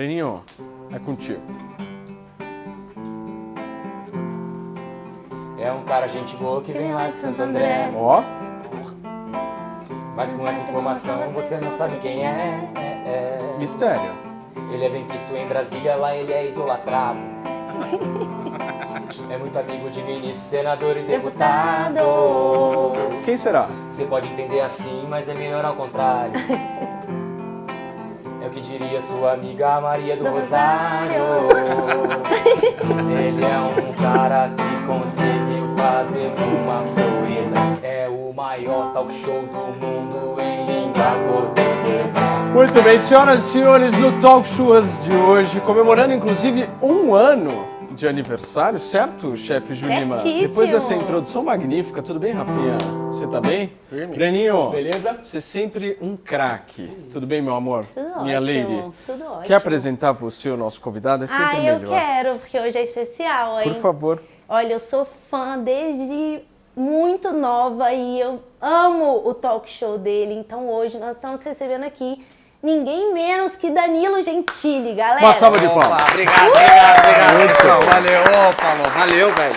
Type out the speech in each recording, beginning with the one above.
Breninho, é contigo. É um cara gente boa que vem lá de Santo André. Ó, Mas com essa informação você não sabe quem é. mistério. Ele é bem quisto em Brasília, lá ele é idolatrado. É muito amigo de ministro, senador e deputado. Quem será? Você pode entender assim, mas é melhor ao contrário. É o que diria sua amiga Maria do Rosário. Ele é um cara que conseguiu fazer uma proeza. É o maior talk show do mundo em língua portuguesa. Muito bem, senhoras e senhores, no Talk Shows de hoje, comemorando inclusive 1 ano de aniversário, certo, chefe Junima? Certíssimo. Depois dessa introdução magnífica, tudo bem, Rafinha? Você tá bem? Firme. Breninho, Beleza? você é sempre um craque. Tudo bem, meu amor? Tudo Minha ótimo, lady. tudo ótimo. Quer apresentar você, o nosso convidado? É sempre Ah, melhor. eu quero, porque hoje é especial, hein? Por favor. Olha, eu sou fã desde muito nova e eu amo o talk show dele. Então hoje nós estamos recebendo aqui ninguém menos que Danilo Gentili, galera. Uma salva de palmas. Obrigado, pessoal. Valeu, Paulo. Valeu, velho.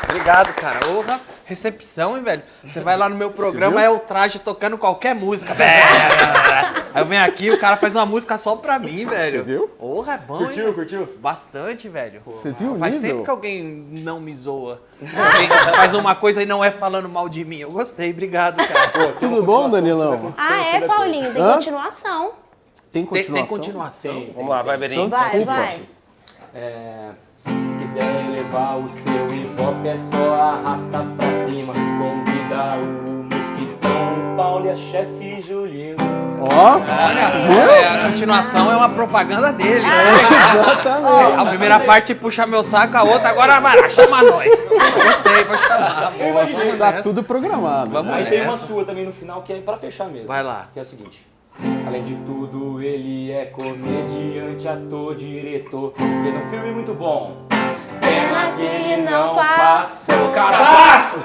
Obrigado, cara. Porra, recepção, hein, velho? Você vai lá no meu programa, é o traje tocando qualquer música. Aí eu venho aqui, o cara faz uma música só pra mim, velho. Você viu? Porra, é bom, Curtiu, hein? curtiu? Bastante, velho. Você viu o Faz nível? tempo que alguém não me zoa. Alguém faz uma coisa e não é falando mal de mim. Eu gostei, obrigado, cara. Tudo bom, Danilão? Ah, é, Paulinho? Tem Hã? continuação. Tem Tem continuação? continuação. Vamos lá, vai, Berinho. Então, Vai, desculpa. vai. Se quiser elevar o seu hip hop é só arrasta pra cima. Convida o Mosquitão, Paulo e a chefe Julino. Ó, Olha só, a continuação é uma propaganda dele. exatamente. A primeira parte puxa meu saco, a outra agora vai lá, chama nós. Gostei, vou chamar. Boa, vamos Tá nessa. tudo programado. Vamos Aí tem uma nessa. sua também no final que é pra fechar mesmo. Vai lá. Que é o seguinte. Além de tudo, ele é comediante, ator, diretor. Fez um filme muito bom. Pena que não passou. Carapaço!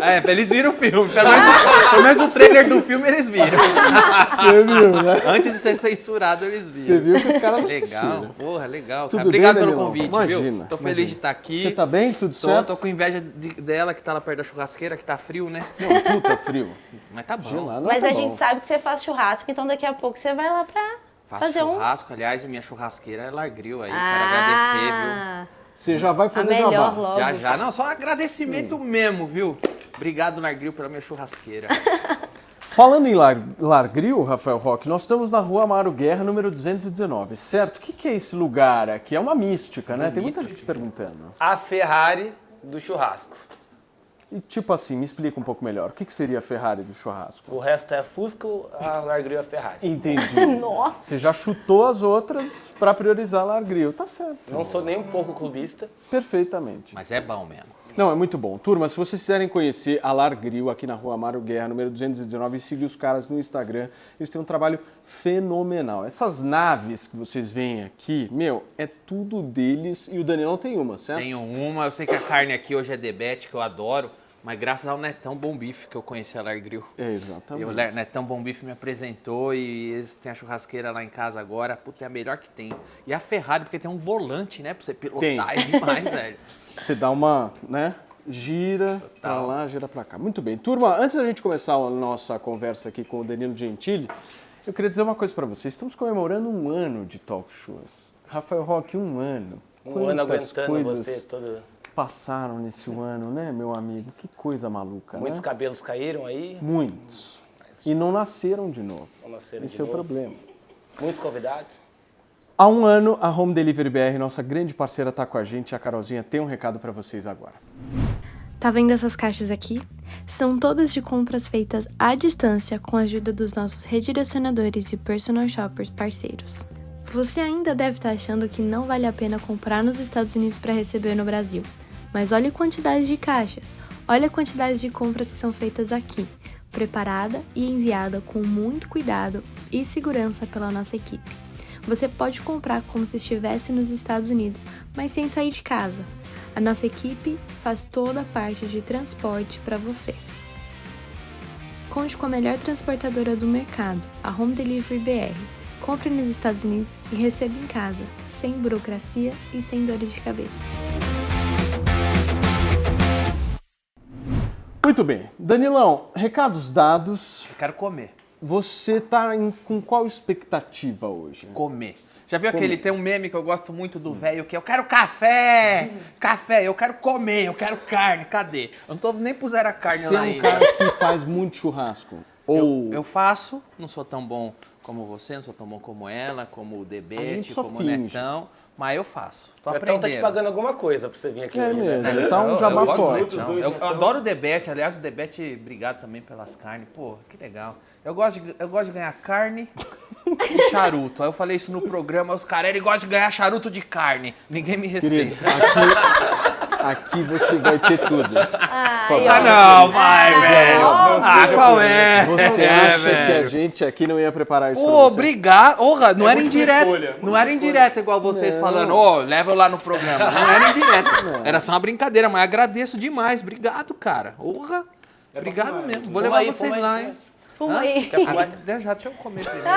É, eles viram o filme. Pelo menos o trailer do filme eles viram. Você viu, né? Antes de ser censurado, eles Você viram. viu que os caras Legal, assistiram. porra, legal. Tudo Cara. Obrigado bem, pelo Danilão? convite, Imagina, viu? Tô feliz imagina. de estar aqui. Você tá bem? Tudo certo? Tô com inveja dela que tá lá perto da churrasqueira, que tá frio, né? Não, puta frio. Mas tá bom. Gelado, Mas tá a bom. gente sabe que você faz churrasco, então daqui a pouco você vai lá pra Faço fazer um... churrasco, aliás, minha churrasqueira é Largril aí. Quero agradecer, viu? Você já vai A fazer melhor jabá. logo. Já, já. Não, só agradecimento mesmo, viu? Obrigado, Largril, pela minha churrasqueira. Falando em Largril, Rafael Roque, nós estamos na rua Amaro Guerra, número 219, certo? O que é esse lugar aqui? É uma mística, né? Tem muita gente perguntando. A Ferrari do churrasco. E tipo assim, me explica um pouco melhor. O que seria a Ferrari do churrasco? O resto é Fusca, a Largril é a Ferrari. Entendi. Nossa. Você já chutou as outras para priorizar Largril. Tá certo. Não sou nem um pouco clubista. Perfeitamente. Mas é bom mesmo. Não, é muito bom. Turma, se vocês quiserem conhecer a Largril aqui na rua Amaro Guerra, número 219, e seguir os caras no Instagram, eles têm um trabalho fenomenal. Essas naves que vocês veem aqui, meu, é tudo deles e o Danilão tem uma, certo? Tenho uma, eu sei que a carne aqui hoje é Debete, que eu adoro, mas graças ao Netão Bom Bife que eu conheci a Largril. É, E exatamente. o Netão Bom Bife me apresentou e eles têm a churrasqueira lá em casa agora. Puta, é a melhor que tem. E a Ferrari, porque tem um volante, né? Pra você pilotar, Tem. é demais, velho. Você dá uma, né, gira pra lá, gira pra cá. Muito bem. Turma, antes da gente começar a nossa conversa aqui com o Danilo Gentili, eu queria dizer uma coisa pra vocês. Estamos comemorando 1 ano de talk shows. Rafael Roque, 1 ano. Um ano Quantas aguentando coisas você todo. passaram nesse ano, né, meu amigo? Que coisa maluca, Muitos né? cabelos caíram aí. Muitos. E não nasceram de novo. Não nasceram Esse de é o novo. problema. Muitos convidados. Há 1 ano, a Home Delivery BR, nossa grande parceira, está com a gente. E a Carolzinha tem um recado para vocês agora. Tá vendo essas caixas aqui? São todas de compras feitas à distância com a ajuda dos nossos redirecionadores e personal shoppers parceiros. Você ainda deve estar achando que não vale a pena comprar nos Estados Unidos para receber no Brasil. Mas olha a quantidade de caixas, olha a quantidade de compras que são feitas aqui, preparada e enviada com muito cuidado e segurança pela nossa equipe. Você pode comprar como se estivesse nos Estados Unidos, mas sem sair de casa. A nossa equipe faz toda a parte de transporte para você. Conte com a melhor transportadora do mercado, a Home Delivery BR. Compre nos Estados Unidos e receba em casa, sem burocracia e sem dores de cabeça. Muito bem. Danilão, recados dados. Eu quero comer. Você tá com qual expectativa hoje? Comer. Já viu aquele, tem um meme que eu gosto muito do velho, que eu quero café, eu quero comer, eu quero carne, cadê? Eu não tô nem puseram a carne Você lá é um ainda. cara que faz muito churrasco? Ou Eu faço, não sou tão bom como você, não sou tão bom como ela, como o A Debete, gente só como o finge. Netão, mas eu faço. Tô Então aprendendo. tá te pagando alguma coisa pra você vir aqui. É hoje, né? mesmo, tá um Eu jabá gosto forte. muito dos dois, eu adoro o Debete, aliás, o Debete, obrigado também pelas carnes. Pô, que legal. Eu gosto de ganhar carne e charuto. Aí eu falei isso no programa, os caras, ele gosta de ganhar charuto de carne. Ninguém me Querido, respeita. aqui você vai ter tudo. Ai, Ah, ó. não, vai, velho. Ah, qual é? Você É, acha velho. que a gente aqui não ia preparar isso pra Ô, você? obrigado. Orra, não era múltipla indireto. escolha, Não múltipla era indireto igual vocês falando, ô, leva eu lá no programa. Não era indireto. Era só uma brincadeira, mas agradeço demais. Obrigado, cara. Orra. Obrigado fumar, mesmo. né? Vou Fuma levar aí, vocês fuma lá, aí, hein? Fuma aí. Quer fumar? Já, deixa eu comer primeiro.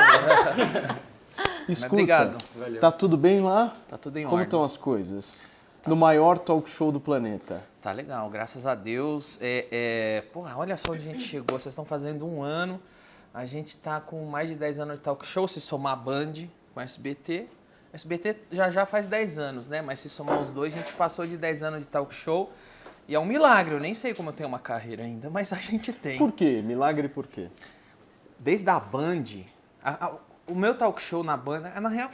Escuta, Obrigado. tá tudo bem lá? Tá tudo em Como ordem. estão as coisas? No maior talk show do planeta. Tá legal, graças a Deus. Porra, olha só onde a gente chegou. Vocês estão fazendo 1 ano. A gente tá com mais de 10 anos de talk show. Se somar a Band com SBT. SBT já faz 10 anos, né? Mas se somar os dois, a gente passou de 10 anos de talk show. E é um milagre. Eu nem sei como eu tenho uma carreira ainda, mas a gente tem. Por quê? Milagre por quê? Desde a Band, o meu talk show na Band, na real,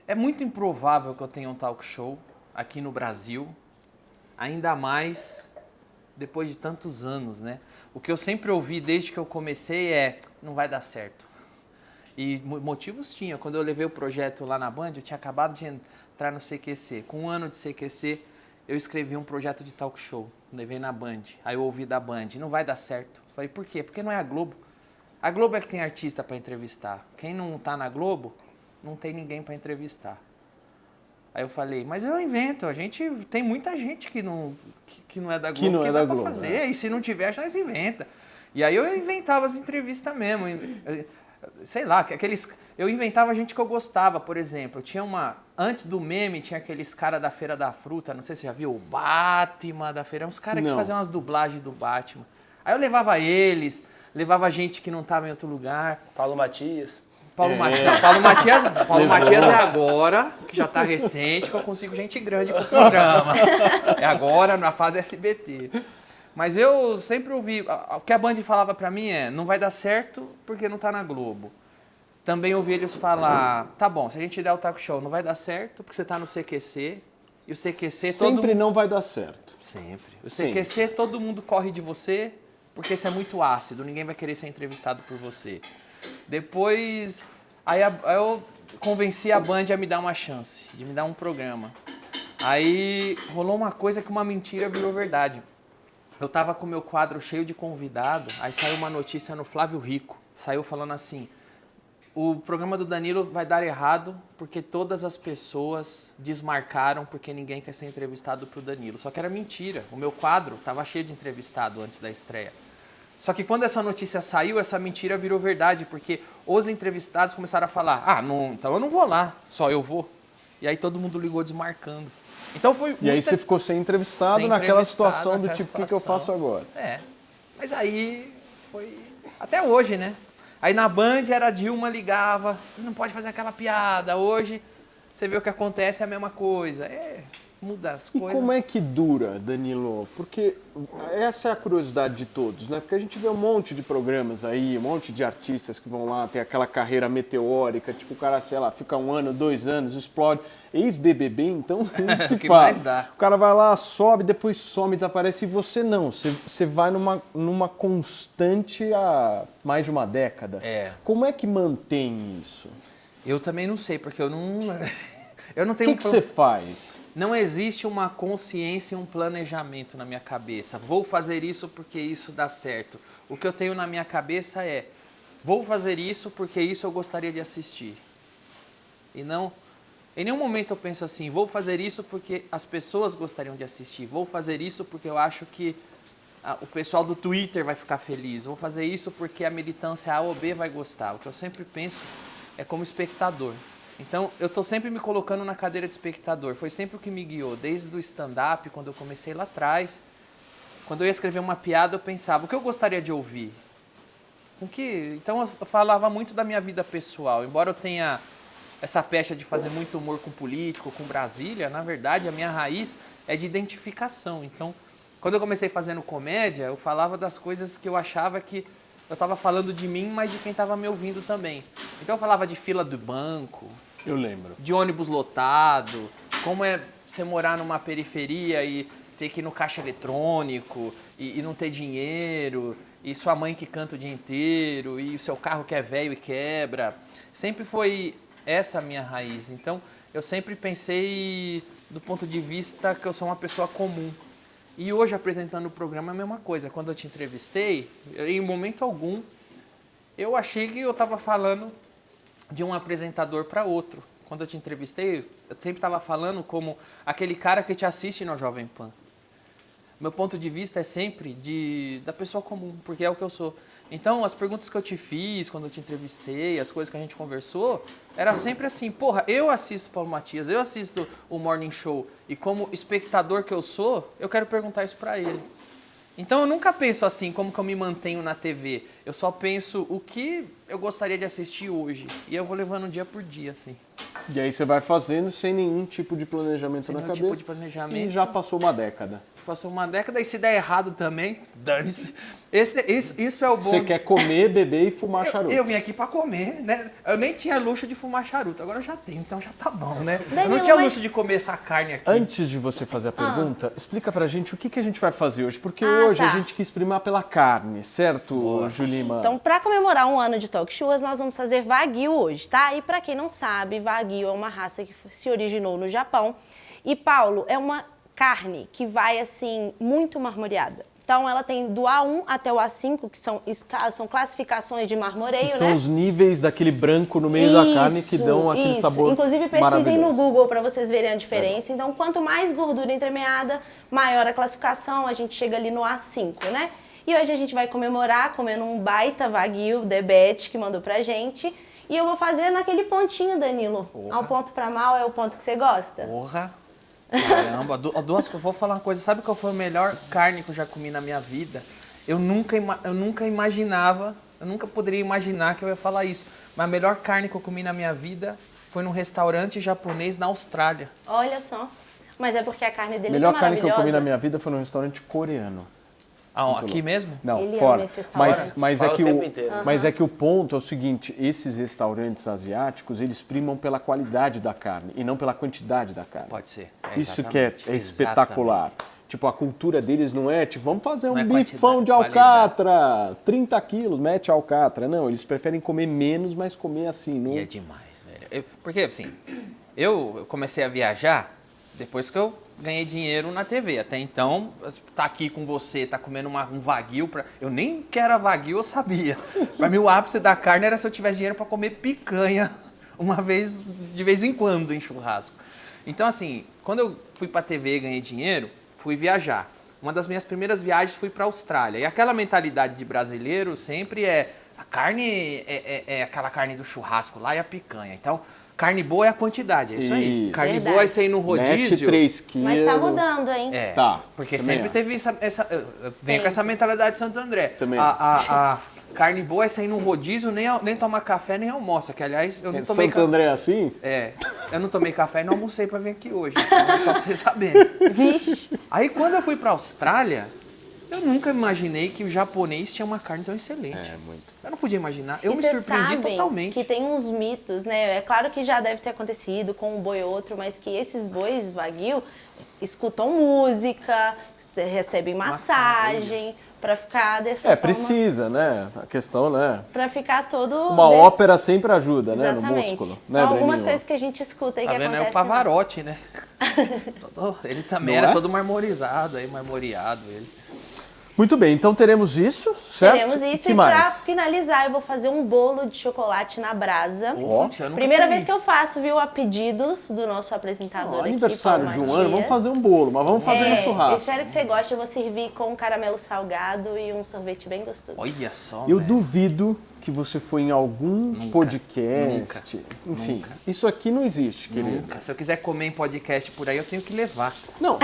é muito improvável que eu tenha um talk show aqui no Brasil, ainda mais depois de tantos anos, né? O que eu sempre ouvi desde que eu comecei é, não vai dar certo. E motivos tinha. Quando eu levei o projeto lá na Band, eu tinha acabado de entrar no CQC. Com 1 ano de CQC, eu escrevi um projeto de talk show, levei na Band. Aí eu ouvi da Band, não vai dar certo. Falei, por quê? Porque não é a Globo. A Globo é que tem artista para entrevistar. Quem não tá na Globo, não tem ninguém para entrevistar. Aí eu falei, mas eu invento, tem muita gente que não é da Globo, Que não é dá da pra Globo, fazer, e se não tiver, nós inventa. E aí eu inventava as entrevistas mesmo, sei lá, eu inventava gente que eu gostava, por exemplo, antes do meme tinha aqueles caras da Feira da Fruta, não sei se você já viu, o Batman da Feira, uns caras que Não. faziam umas dublagens do Batman. Aí eu levava eles, levava gente que não tava em outro lugar. Paulo Matias. Paulo Matias é agora, que já tá recente, que eu consigo gente grande pro programa. É agora, na fase SBT. Mas eu sempre ouvi, o que a Band falava pra mim não vai dar certo porque não tá na Globo. Também ouvi eles falar, tá bom, se a gente der o talk show não vai dar certo porque você tá no CQC, e o CQC Sempre não vai dar certo. Sempre. O CQC, todo mundo corre de você, porque você é muito ácido, ninguém vai querer ser entrevistado por você. Depois, aí eu convenci a Band a me dar uma chance, de me dar um programa. Aí rolou uma coisa que uma mentira virou verdade. Eu tava com o meu quadro cheio de convidado, aí saiu uma notícia no Flávio Rico, saiu falando assim, o programa do Danilo vai dar errado porque todas as pessoas desmarcaram porque ninguém quer ser entrevistado pro Danilo. Só que era mentira, o meu quadro tava cheio de entrevistado antes da estreia. Só que quando essa notícia saiu, essa mentira virou verdade, porque os entrevistados começaram a falar, não, então eu não vou lá, só eu vou. E aí todo mundo ligou desmarcando. Então foi E aí você ficou sem entrevistado Sem naquela entrevistado, situação do naquela tipo, o que eu situação. faço agora? Mas aí foi até hoje, né? Aí na Band era a Dilma ligava, não pode fazer aquela piada. Hoje você vê o que acontece, é a mesma coisa. Muda as E coisas. como é que dura, Danilo? Porque essa é a curiosidade de todos, né? Porque a gente vê um monte de programas aí, um monte de artistas que vão lá, tem aquela carreira meteórica, tipo o cara, sei lá, fica 1 ano, 2 anos, explode. Ex-BBB, então, nem se O que fala. mais dá. O cara vai lá, sobe, depois some, desaparece, e você não. Você vai numa constante há mais de uma década. Como é que mantém isso? Eu também não sei, porque eu não O tenho... que você faz? Não existe uma consciência e um planejamento na minha cabeça. Vou fazer isso porque isso dá certo. O que eu tenho na minha cabeça é, vou fazer isso porque isso eu gostaria de assistir. E não, em nenhum momento eu penso assim, vou fazer isso porque as pessoas gostariam de assistir. Vou fazer isso porque eu acho que o pessoal do Twitter vai ficar feliz. Vou fazer isso porque a militância A ou B vai gostar. O que eu sempre penso é como espectador. Então, eu tô sempre me colocando na cadeira de espectador. Foi sempre o que me guiou, desde o stand-up, quando eu comecei lá atrás. Quando eu ia escrever uma piada, eu pensava, o que eu gostaria de ouvir? Então, eu falava muito da minha vida pessoal. Embora eu tenha essa pecha de fazer muito humor com político, com Brasília, na verdade, a minha raiz é de identificação. Então, quando eu comecei fazendo comédia, eu falava das coisas que eu achava que eu estava falando de mim, mas de quem estava me ouvindo também. Então, eu falava de fila do banco, Eu lembro. de ônibus lotado, como é você morar numa periferia e ter que ir no caixa eletrônico e não ter dinheiro, e sua mãe que canta o dia inteiro, e o seu carro que é velho e quebra. Sempre foi essa a minha raiz. Então, eu sempre pensei do ponto de vista que eu sou uma pessoa comum. E hoje, apresentando o programa, é a mesma coisa. Quando eu te entrevistei, em momento algum, eu achei que eu estava falando de um apresentador para outro. Quando eu te entrevistei, eu sempre estava falando como aquele cara que te assiste no Jovem Pan. Meu ponto de vista é sempre da pessoa comum, porque é o que eu sou. Então, as perguntas que eu te fiz quando eu te entrevistei, as coisas que a gente conversou, era sempre assim, porra, eu assisto Paulo Matias, eu assisto o Morning Show, e como espectador que eu sou, eu quero perguntar isso pra ele. Então, eu nunca penso assim, como que eu me mantenho na TV. Eu só penso o que eu gostaria de assistir hoje. E eu vou levando dia por dia, assim. E aí você vai fazendo sem nenhum tipo de planejamento Sem na nenhum cabeça. tipo de planejamento. E já passou uma década. Passou uma década e se der errado também, dane-se. Isso é o bom. Você quer comer, beber e fumar charuto. Eu vim aqui pra comer, né? Eu nem tinha luxo de fumar charuto, agora eu já tenho, então já tá bom, né? eu Danilo, não tinha mas- luxo de comer essa carne aqui. Antes de você fazer a pergunta, explica pra gente o que a gente vai fazer hoje. Porque hoje a tá. gente quis primar pela carne, certo, Julima? Então, para comemorar um ano de Talk Shows, nós vamos fazer Wagyu hoje, tá? E para quem não sabe, Wagyu é uma raça que se originou no Japão. E, Paulo, é uma carne que vai, assim, muito marmoreada. Então, ela tem do A1 até o A5, que são classificações de marmoreio, Que são né? os níveis daquele branco no meio da carne que dão aquele isso. sabor Inclusive, pesquisem no maravilhoso. Google para vocês verem a diferença. Então, quanto mais gordura entremeada, maior a classificação, a gente chega ali no A5, né? E hoje a gente vai comemorar comendo um baita Wagyu, The Beth, que mandou pra gente. E eu vou fazer naquele pontinho, Danilo. Ao ponto pra mal é o ponto que você gosta? Porra! Caramba, vou falar uma coisa. Sabe qual foi a melhor carne que eu já comi na minha vida? Eu nunca imaginava, eu nunca poderia imaginar que eu ia falar isso. Mas a melhor carne que eu comi na minha vida foi num restaurante japonês na Austrália. Olha só. Mas é porque a carne A deles melhor é carne que eu maravilhosa. comi na minha vida foi num restaurante coreano. Aqui mesmo? Não, Ele ama fora. esse restaurante. Mas é Fala o que tempo inteiro. mas é que o ponto é o seguinte, esses restaurantes asiáticos, eles primam pela qualidade da carne e não pela quantidade da carne. Pode ser. Isso que é espetacular. Tipo, a cultura deles não é, tipo, vamos fazer um Não é bifão de quantidade, alcatra, 30 quilos, mete alcatra. Não, eles preferem comer menos, mas comer assim. Não... E é demais, velho. Porque, assim, eu comecei a viajar depois que eu ganhei dinheiro na TV. Até então, tá aqui com você, tá comendo um Wagyu. Eu nem que era Wagyu, eu sabia. Pra mim, o ápice da carne era se eu tivesse dinheiro pra comer picanha de vez em quando, em churrasco. Então, assim, quando eu fui pra TV e ganhei dinheiro, fui viajar. Uma das minhas primeiras viagens fui pra Austrália. E aquela mentalidade de brasileiro sempre a carne é aquela carne do churrasco lá e a picanha. Então, carne boa é a quantidade, é isso aí. Isso. Carne Verdade. boa é você ir no Mete rodízio. 3 quilos. Mas tá mudando, hein? É, Tá, porque também sempre acho. teve essa eu venho Sempre. com essa mentalidade de Santo André. Também A carne boa é você ir no rodízio, nem tomar café, nem almoça. Que, aliás, eu não tomei Santo André é assim? eu não tomei café e não almocei pra vir aqui hoje. Então, só pra vocês saberem. Vixe. Aí, quando eu fui pra Austrália, eu nunca imaginei que o japonês tinha uma carne tão excelente. É, muito. Eu não podia imaginar. Eu E me cês surpreendi sabem totalmente. que tem uns mitos, né? É claro que já deve ter acontecido com um boi ou outro, mas que esses bois Wagyu escutam música, recebem massagem, pra ficar dessa forma. Precisa, né? A questão, né? Pra ficar todo... Uma ópera sempre ajuda, né? No Exatamente. músculo. São Né, algumas Breninho? coisas que a gente escuta e Tá que vendo? É acontecem. o Pavarotti, né? Ele também Não era é? todo marmorizado, marmoreado ele. Muito bem, então teremos isso, certo? Teremos isso que e pra mais? finalizar eu vou fazer um bolo de chocolate na brasa. Ó, Poxa, eu nunca Primeira comi. vez que eu faço, viu, a pedidos do nosso apresentador aqui, aniversário Paulo de um ano, vamos Matias. fazer um bolo, mas vamos fazer no Eu churrasco. espero que você goste. Eu vou servir com caramelo salgado e um sorvete bem gostoso. Olha só, Eu velho. duvido que você foi em algum podcast? Enfim, isso aqui não existe, querido. Se eu quiser comer em podcast por aí, eu tenho que levar. Não,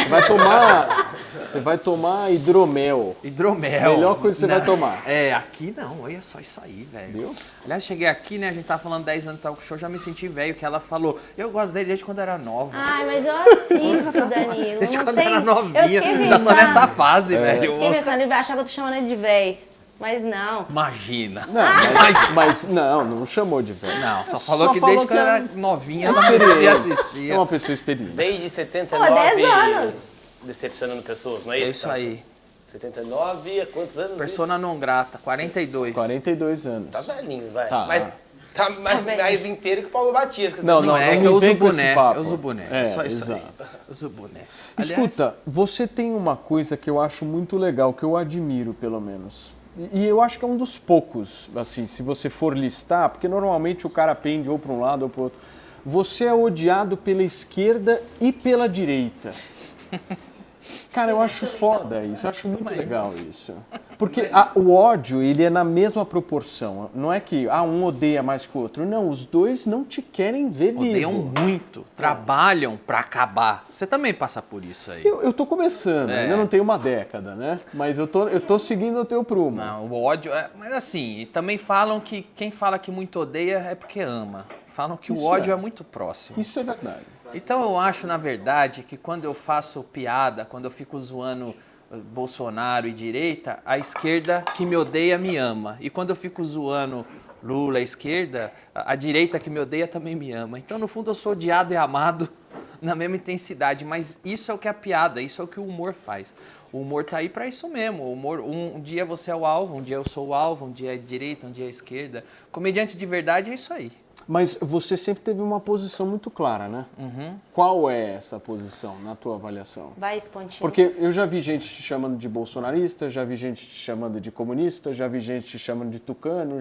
você vai tomar hidromel. Hidromel. Melhor coisa que você vai tomar. É, aqui não, olha só isso aí, velho. Viu? Aliás, cheguei aqui, né, a gente tava falando 10 anos de talk show, já me senti velho, que ela falou, eu gosto dele desde quando era nova. Ai, mas eu assisto, Danilo. Desde não quando tem... era Eu novinha, fiquei já tô pensando- nessa fase, velho. Fiquei pensando, ele vai achar que eu tô chamando ele de véi. Mas não. Imagina. Não, mas não chamou de velho. Não, só Só falou que falou desde que que eu era era novinha, ela me É assistia. uma pessoa experiente. Desde 79. Pô, 10 anos. Decepcionando pessoas, não é É isso? isso aí. 79, há quantos anos? Persona não grata, 42. 42 anos. Isso? Tá velhinho, vai. Tá. Mas tá mais inteiro que o Paulo Batista. Não, Não, é não que eu me uso vem com esse boné, papo. eu uso boné. É, É só isso aí. exato. Eu uso boné. Escuta, você tem uma coisa que eu acho muito legal, que eu admiro, pelo menos. E eu acho que é um dos poucos, assim, se você for listar, porque normalmente o cara pende ou para um lado ou para o outro. Você é odiado pela esquerda e pela direita. Cara, eu acho foda isso, eu acho muito legal isso. Porque o ódio, ele é na mesma proporção. Não é que um odeia mais que o outro. Não, os dois não te querem ver vivo. Odeiam muito, trabalham pra acabar. Você também passa por isso aí. Eu tô começando, ainda não tenho uma década, né? Mas eu tô seguindo o teu prumo. Não, o ódio mas assim, também falam que quem fala que muito odeia é porque ama. Falam que Isso o ódio é. é muito próximo. Isso é verdade. Então eu acho, na verdade, que quando eu faço piada, quando eu fico zoando Bolsonaro e direita, a esquerda que me odeia me ama. E quando eu fico zoando Lula, a esquerda, a direita que me odeia também me ama. Então, no fundo, eu sou odiado e amado na mesma intensidade. Mas isso é o que é a piada, isso é o que o humor faz. O humor tá aí pra isso mesmo. O humor, um dia você é o alvo, um dia eu sou o alvo, um dia é direita, um dia é esquerda. Comediante de verdade é isso aí. Mas você sempre teve uma posição muito clara, né? Qual é essa posição na tua avaliação? Vai, Espontinho. Porque eu já vi gente te chamando de bolsonarista, já vi gente te chamando de comunista, já vi gente te chamando de tucano,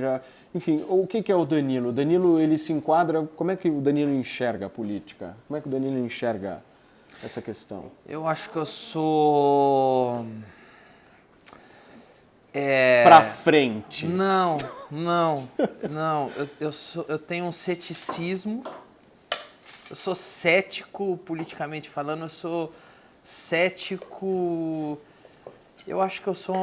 Enfim, o que é o Danilo? O Danilo, ele se enquadra... Como é que o Danilo enxerga a política? Como é que o Danilo enxerga essa questão? Eu acho que eu sou... Pra frente. Não. Eu tenho um ceticismo. Eu sou cético, politicamente falando. Eu sou cético. Eu acho que eu sou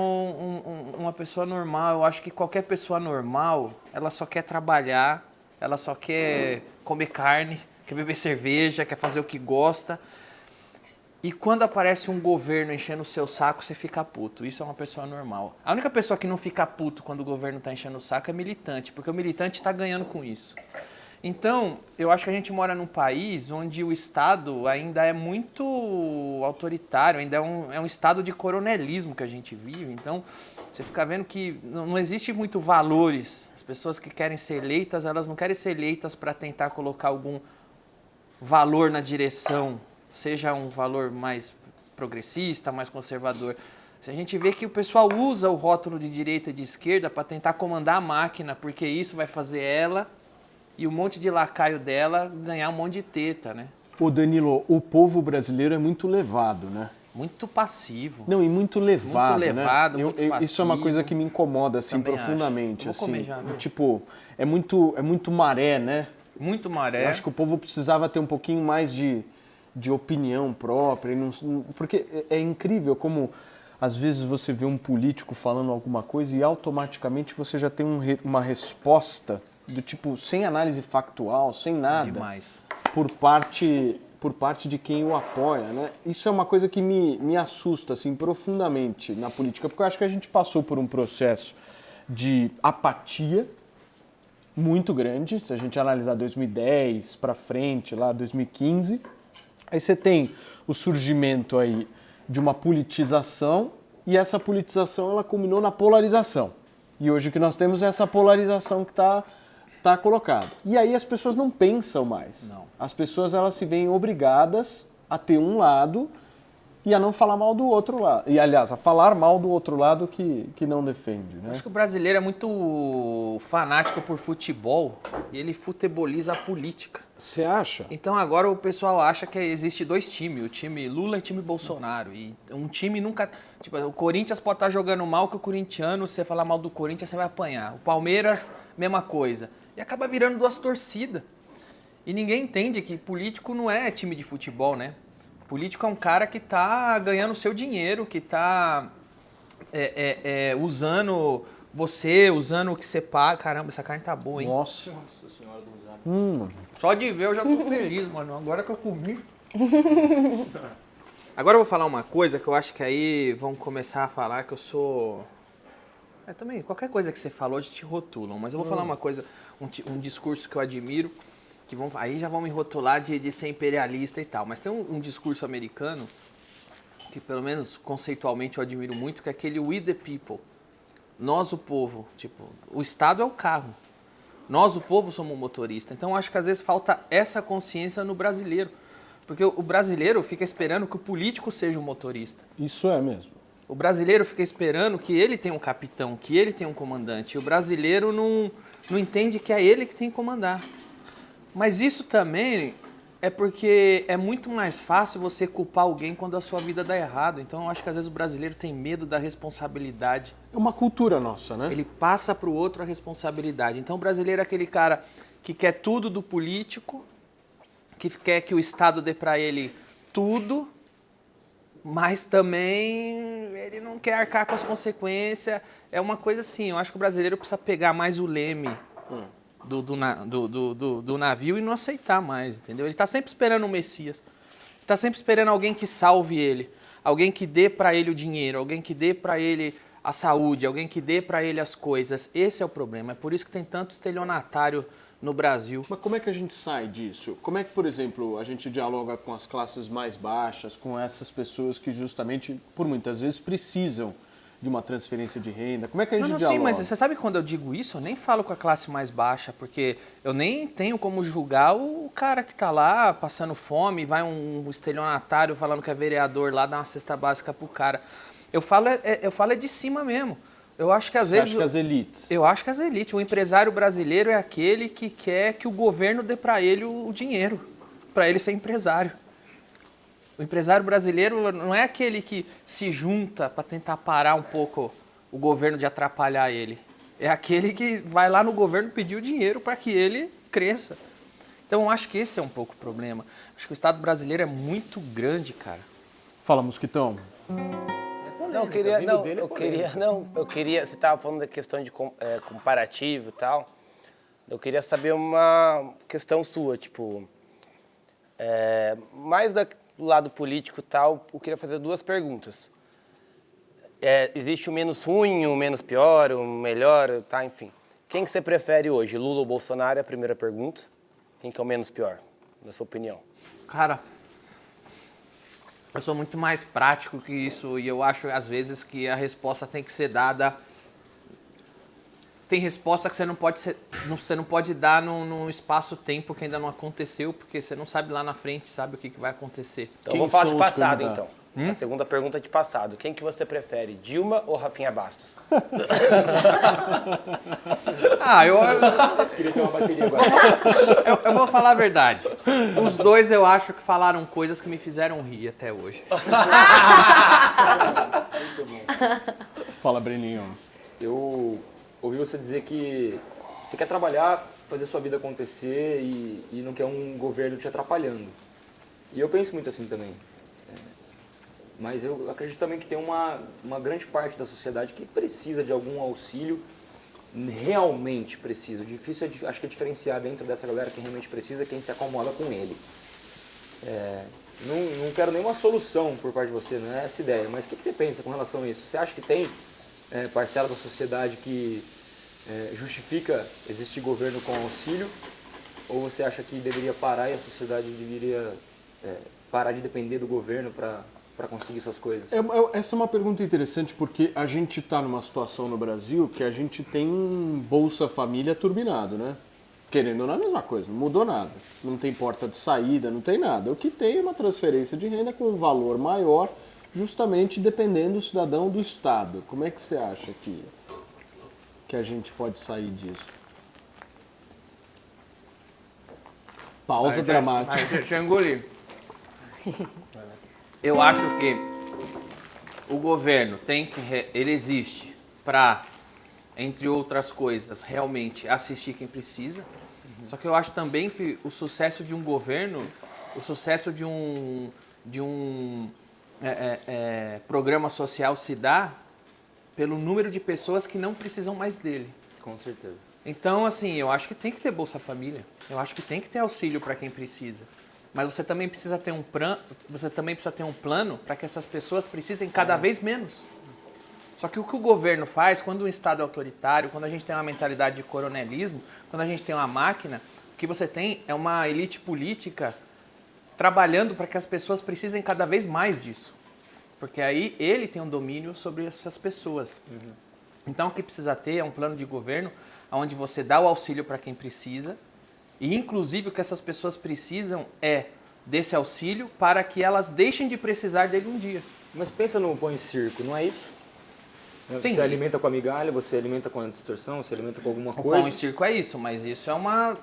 uma pessoa normal. Eu acho que qualquer pessoa normal, ela só quer trabalhar, ela só quer comer carne, quer beber cerveja, quer fazer o que gosta. E quando aparece um governo enchendo o seu saco, você fica puto. Isso é uma pessoa normal. A única pessoa que não fica puto quando o governo está enchendo o saco é militante, porque o militante está ganhando com isso. Então, eu acho que a gente mora num país onde o Estado ainda é muito autoritário, ainda é um estado de coronelismo que a gente vive. Então, você fica vendo que não existe muito valores. As pessoas que querem ser eleitas, elas não querem ser eleitas para tentar colocar algum valor na direção, seja um valor mais progressista, mais conservador. Se a gente vê que o pessoal usa o rótulo de direita e de esquerda para tentar comandar a máquina, porque isso vai fazer ela e um monte de lacaio dela ganhar um monte de teta, né? Ô Danilo, o povo brasileiro é muito levado, né? Muito passivo. Não, e muito levado, Muito levado, né? muito Isso é uma passivo. coisa que me incomoda, assim, Também profundamente. acho. Eu vou assim. comer já, né? Tipo, é muito maré, né? Muito Eu maré. acho que o povo precisava ter um pouquinho mais de opinião própria. Porque é incrível como, às vezes, você vê um político falando alguma coisa e automaticamente você já tem uma resposta do tipo, sem análise factual, sem nada. Demais. Por parte de quem o apoia, né? Isso é uma coisa que me assusta, assim, profundamente na política, porque eu acho que a gente passou por um processo de apatia muito grande, se a gente analisar 2010 para frente, lá 2015, aí você tem o surgimento aí de uma politização e essa politização ela culminou na polarização. E hoje o que nós temos é essa polarização que está colocada. E aí as pessoas não pensam mais. Não. As pessoas elas se veem obrigadas a ter um lado e a não falar mal do outro lado. E, aliás, a falar mal do outro lado que não defende, né? Acho que o brasileiro é muito fanático por futebol e ele futeboliza a política. Você acha? Então agora o pessoal acha que existe dois times, o time Lula e o time Bolsonaro. E um time nunca... Tipo, o Corinthians pode estar jogando mal que o corintiano, se você falar mal do Corinthians, você vai apanhar. O Palmeiras mesma coisa. E acaba virando duas torcidas. E ninguém entende que político não é time de futebol, né? Político é um cara que tá ganhando o seu dinheiro, que tá usando você, usando o que você paga. Caramba, essa carne tá boa, hein? Nossa. Senhora do Zap. Só de ver eu já tô feliz, mano. Agora que eu comi. Agora eu vou falar uma coisa que eu acho que aí vão começar a falar que eu sou... também, qualquer coisa que você falou, de te rotulam. Mas eu vou falar uma coisa, um discurso que eu admiro, que aí já vão me rotular de ser imperialista e tal. Mas tem um discurso americano, que pelo menos conceitualmente eu admiro muito, que é aquele We the People. Nós, o povo. Tipo, o Estado é o carro. Nós, o povo, somos o motorista. Então, eu acho que às vezes falta essa consciência no brasileiro. Porque o brasileiro fica esperando que o político seja o motorista. Isso é mesmo. O brasileiro fica esperando que ele tenha um capitão, que ele tenha um comandante. E o brasileiro não entende que é ele que tem que comandar. Mas isso também é porque é muito mais fácil você culpar alguém quando a sua vida dá errado. Então, eu acho que às vezes o brasileiro tem medo da responsabilidade. É uma cultura nossa, né? Ele passa para o outro a responsabilidade. Então, o brasileiro é aquele cara que quer tudo do político, que quer que o Estado dê para ele tudo, mas também ele não quer arcar com as consequências. É uma coisa assim, eu acho que o brasileiro precisa pegar mais o leme do navio e não aceitar mais, entendeu? Ele está sempre esperando o Messias. Está sempre esperando alguém que salve ele, alguém que dê para ele o dinheiro, alguém que dê para ele a saúde, alguém que dê para ele as coisas. Esse é o problema. É por isso que tem tanto estelionatário no Brasil. Mas como é que a gente sai disso? Como é que, por exemplo, a gente dialoga com as classes mais baixas, com essas pessoas que justamente, por muitas vezes, precisam de uma transferência de renda? Como é que a gente dialoga? Sim, mas você sabe que quando eu digo isso, eu nem falo com a classe mais baixa, porque eu nem tenho como julgar o cara que tá lá passando fome, vai um estelionatário falando que é vereador lá, dá uma cesta básica pro cara. Eu falo de cima mesmo. Eu acho que às vezes... Você acha que as elites? Eu acho que as elites. O empresário brasileiro é aquele que quer que o governo dê para ele o dinheiro, para ele ser empresário. O empresário brasileiro não é aquele que se junta para tentar parar um pouco o governo de atrapalhar ele. É aquele que vai lá no governo pedir o dinheiro para que ele cresça. Então eu acho que esse é um pouco o problema. Acho que o Estado brasileiro é muito grande, cara. Fala, Mosquitão. Eu queria, você estava falando da questão de comparativo e tal, eu queria saber uma questão sua, tipo, mais do lado político e tal, eu queria fazer duas perguntas. Existe o menos ruim, o menos pior, o melhor, tá, enfim. Quem que você prefere hoje, Lula ou Bolsonaro, é a primeira pergunta. Quem que é o menos pior, na sua opinião? Cara, eu sou muito mais prático que isso e eu acho, às vezes, que a resposta tem que ser dada... Tem resposta que você não pode dar num espaço-tempo que ainda não aconteceu, porque você não sabe lá na frente, sabe o que vai acontecer. Então vamos falar de passado, então. A segunda pergunta é de passado. Quem que você prefere, Dilma ou Rafinha Bastos? Eu Queria ter uma bateria agora. eu vou falar a verdade. Os dois eu acho que falaram coisas que me fizeram rir até hoje. Muito bom. Fala, Breninho. Eu ouvi você dizer que você quer trabalhar, fazer sua vida acontecer e não quer um governo te atrapalhando. E eu penso muito assim também. Mas eu acredito também que tem uma grande parte da sociedade que precisa de algum auxílio, realmente precisa. O difícil, acho que é diferenciar dentro dessa galera que realmente precisa, quem se acomoda com ele. Não quero nenhuma solução por parte de você, não é essa ideia, mas o que você pensa com relação a isso? Você acha que tem parcela da sociedade que justifica existir governo com auxílio? Ou você acha que deveria parar e a sociedade deveria parar de depender do governo para conseguir suas coisas? Essa é uma pergunta interessante porque a gente está numa situação no Brasil que a gente tem Bolsa Família turbinado, né? Querendo ou não é a mesma coisa, não mudou nada. Não tem porta de saída, não tem nada. O que tem é uma transferência de renda com um valor maior, justamente dependendo do cidadão do Estado. Como é que você acha que a gente pode sair disso? Pausa dramática. Deixa eu engolir. Eu acho que o governo ele existe para entre outras coisas, realmente assistir quem precisa. Só que eu acho também que o sucesso de um governo, o sucesso de um programa social se dá pelo número de pessoas que não precisam mais dele. Com certeza. Então, assim, eu acho que tem que ter Bolsa Família. Eu acho que tem que ter auxílio para quem precisa. Mas você também precisa ter um plano para que essas pessoas precisem cada vez menos. Só que o que o governo faz, quando um Estado é autoritário, quando a gente tem uma mentalidade de coronelismo, quando a gente tem uma máquina, o que você tem é uma elite política trabalhando para que as pessoas precisem cada vez mais disso. Porque aí ele tem um domínio sobre essas pessoas. Então o que precisa ter é um plano de governo onde você dá o auxílio para quem precisa e inclusive o que essas pessoas precisam é desse auxílio para que elas deixem de precisar dele um dia. Mas pensa no pão e circo, não é isso? Sim. Você alimenta com a migalha, você alimenta com a distorção, você alimenta com alguma O coisa. pão e circo é isso, mas isso é uma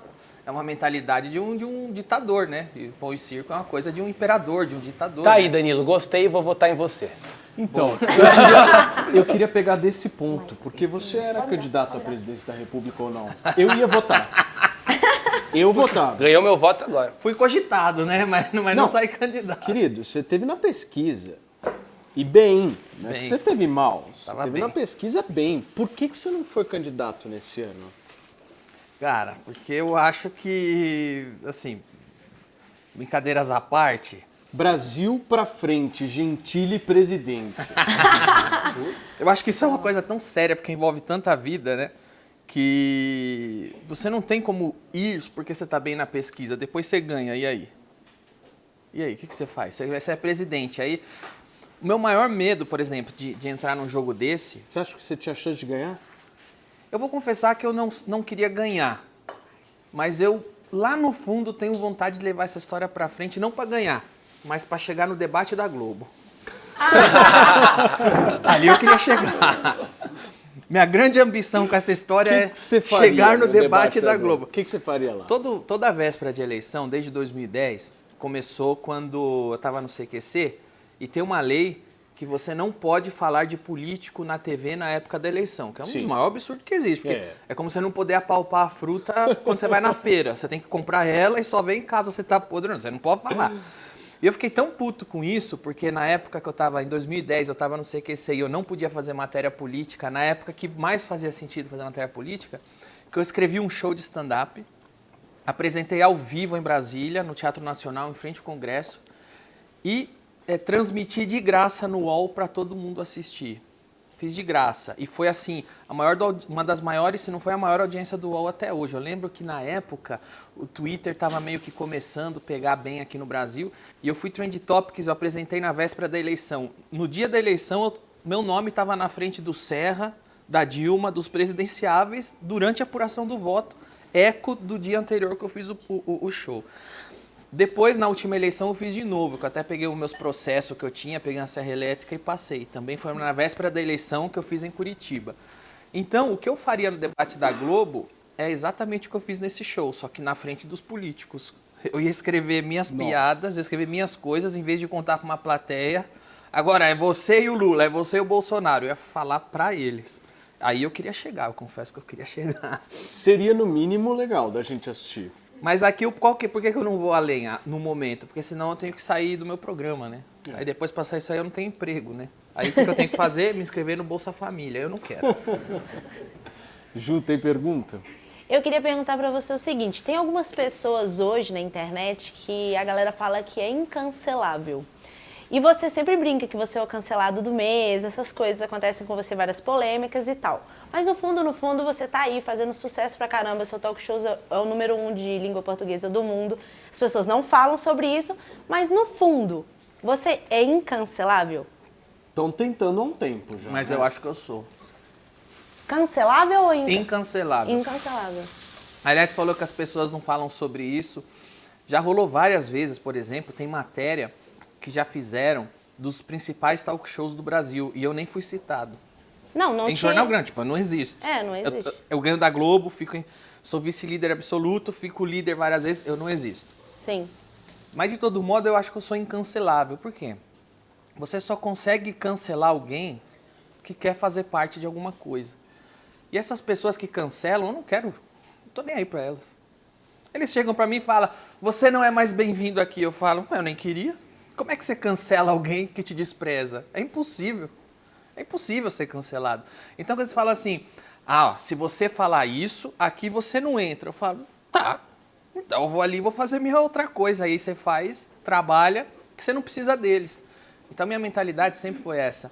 mentalidade de um ditador, né? E o pão e circo é uma coisa de um imperador, de um ditador. Tá né? aí, Danilo, gostei e vou votar em você. Então, eu queria pegar desse ponto, porque você era candidato à presidência da República ou não? Eu ia votar. Eu votava. Ganhou meu voto agora. Fui cogitado, né? Mas não saí candidato. Querido, você teve na pesquisa. E bem, não é que Bem. você teve mal. Você Tava teve bem. na pesquisa bem. Por que você não foi candidato nesse ano? Cara, porque eu acho que, assim, brincadeiras à parte, Brasil pra frente, Gentili presidente. eu acho que isso é uma coisa tão séria, porque envolve tanta vida, né? Que você não tem como ir porque você tá bem na pesquisa, depois você ganha, e aí? E aí, o que você faz? Você é presidente, aí... O meu maior medo, por exemplo, de entrar num jogo desse, Você acha que você tinha chance de ganhar? eu vou confessar que eu não queria ganhar, mas eu, lá no fundo, tenho vontade de levar essa história pra frente, não pra ganhar, mas pra chegar no debate da Globo. Ali eu queria chegar. Minha grande ambição com essa história Que você faria chegar no debate da Globo. O que você faria lá? Toda a véspera de eleição, desde 2010, começou quando eu estava no CQC e tem uma lei que você não pode falar de político na TV na época da eleição, que é um dos Sim. maiores absurdos que existe. Porque É. é como você não poder apalpar a fruta quando você vai na feira. Você tem que comprar ela e só vem em casa você tá podre, você não pode falar. E eu fiquei tão puto com isso, porque na época que eu estava, em 2010, eu estava no CQC e eu não podia fazer matéria política, na época que mais fazia sentido fazer matéria política, que eu escrevi um show de stand-up, apresentei ao vivo em Brasília, no Teatro Nacional, em frente ao Congresso, e transmiti de graça no UOL para todo mundo assistir. Fiz de graça. E foi assim, uma das maiores, se não foi a maior audiência do UOL até hoje. Eu lembro que na época o Twitter estava meio que começando a pegar bem aqui no Brasil. E eu fui Trend Topics, eu apresentei na véspera da eleição. No dia da eleição, meu nome estava na frente do Serra, da Dilma, dos presidenciáveis, durante a apuração do voto. Eco do dia anterior que eu fiz o show. Depois, na última eleição, eu fiz de novo, que eu até peguei os meus processos que eu tinha, peguei uma serra elétrica e passei. Também foi na véspera da eleição que eu fiz em Curitiba. Então, o que eu faria no debate da Globo é exatamente o que eu fiz nesse show, só que na frente dos políticos. Eu ia escrever minhas piadas, ia escrever minhas coisas, em vez de contar para uma plateia. Agora, é você e o Lula, é você e o Bolsonaro. Eu ia falar para eles. Aí eu queria chegar, eu confesso que eu queria chegar. Seria, no mínimo, legal da gente assistir. Mas aqui, por que eu não vou além no momento? Porque senão eu tenho que sair do meu programa, né? Aí depois pra sair isso aí eu não tenho emprego, né? Aí o que eu tenho que fazer? Me inscrever no Bolsa Família. Eu não quero. Ju, tem pergunta? Eu queria perguntar pra você o seguinte, tem algumas pessoas hoje na internet que a galera fala que é incancelável. E você sempre brinca que você é o cancelado do mês, essas coisas acontecem com você, várias polêmicas e tal. Mas no fundo, você tá aí fazendo sucesso pra caramba, seu talk show é o número 1 de língua portuguesa do mundo. As pessoas não falam sobre isso, mas no fundo, você é incancelável? Estão tentando há um tempo já. Mas né? eu acho que eu sou. Cancelável ou Incancelável. incancelável? Aliás, você falou que as pessoas não falam sobre isso. Já rolou várias vezes, por exemplo, tem matéria que já fizeram dos principais talk shows do Brasil e eu nem fui citado. Não Em tinha. jornal grande, tipo, eu não existo. Não existe. Eu ganho da Globo, sou vice-líder absoluto, fico líder várias vezes, eu não existo. Sim. Mas de todo modo eu acho que eu sou incancelável. Por quê? Você só consegue cancelar alguém que quer fazer parte de alguma coisa. E essas pessoas que cancelam, eu não tô nem aí pra elas. Eles chegam pra mim e falam, você não é mais bem-vindo aqui. Eu falo, eu nem queria. Como é que você cancela alguém que te despreza? É impossível. É impossível ser cancelado. Então, quando eles falam assim, se você falar isso, aqui você não entra. Eu falo, tá, então eu vou ali e vou fazer minha outra coisa. Aí você faz, trabalha, que você não precisa deles. Então, minha mentalidade sempre foi essa.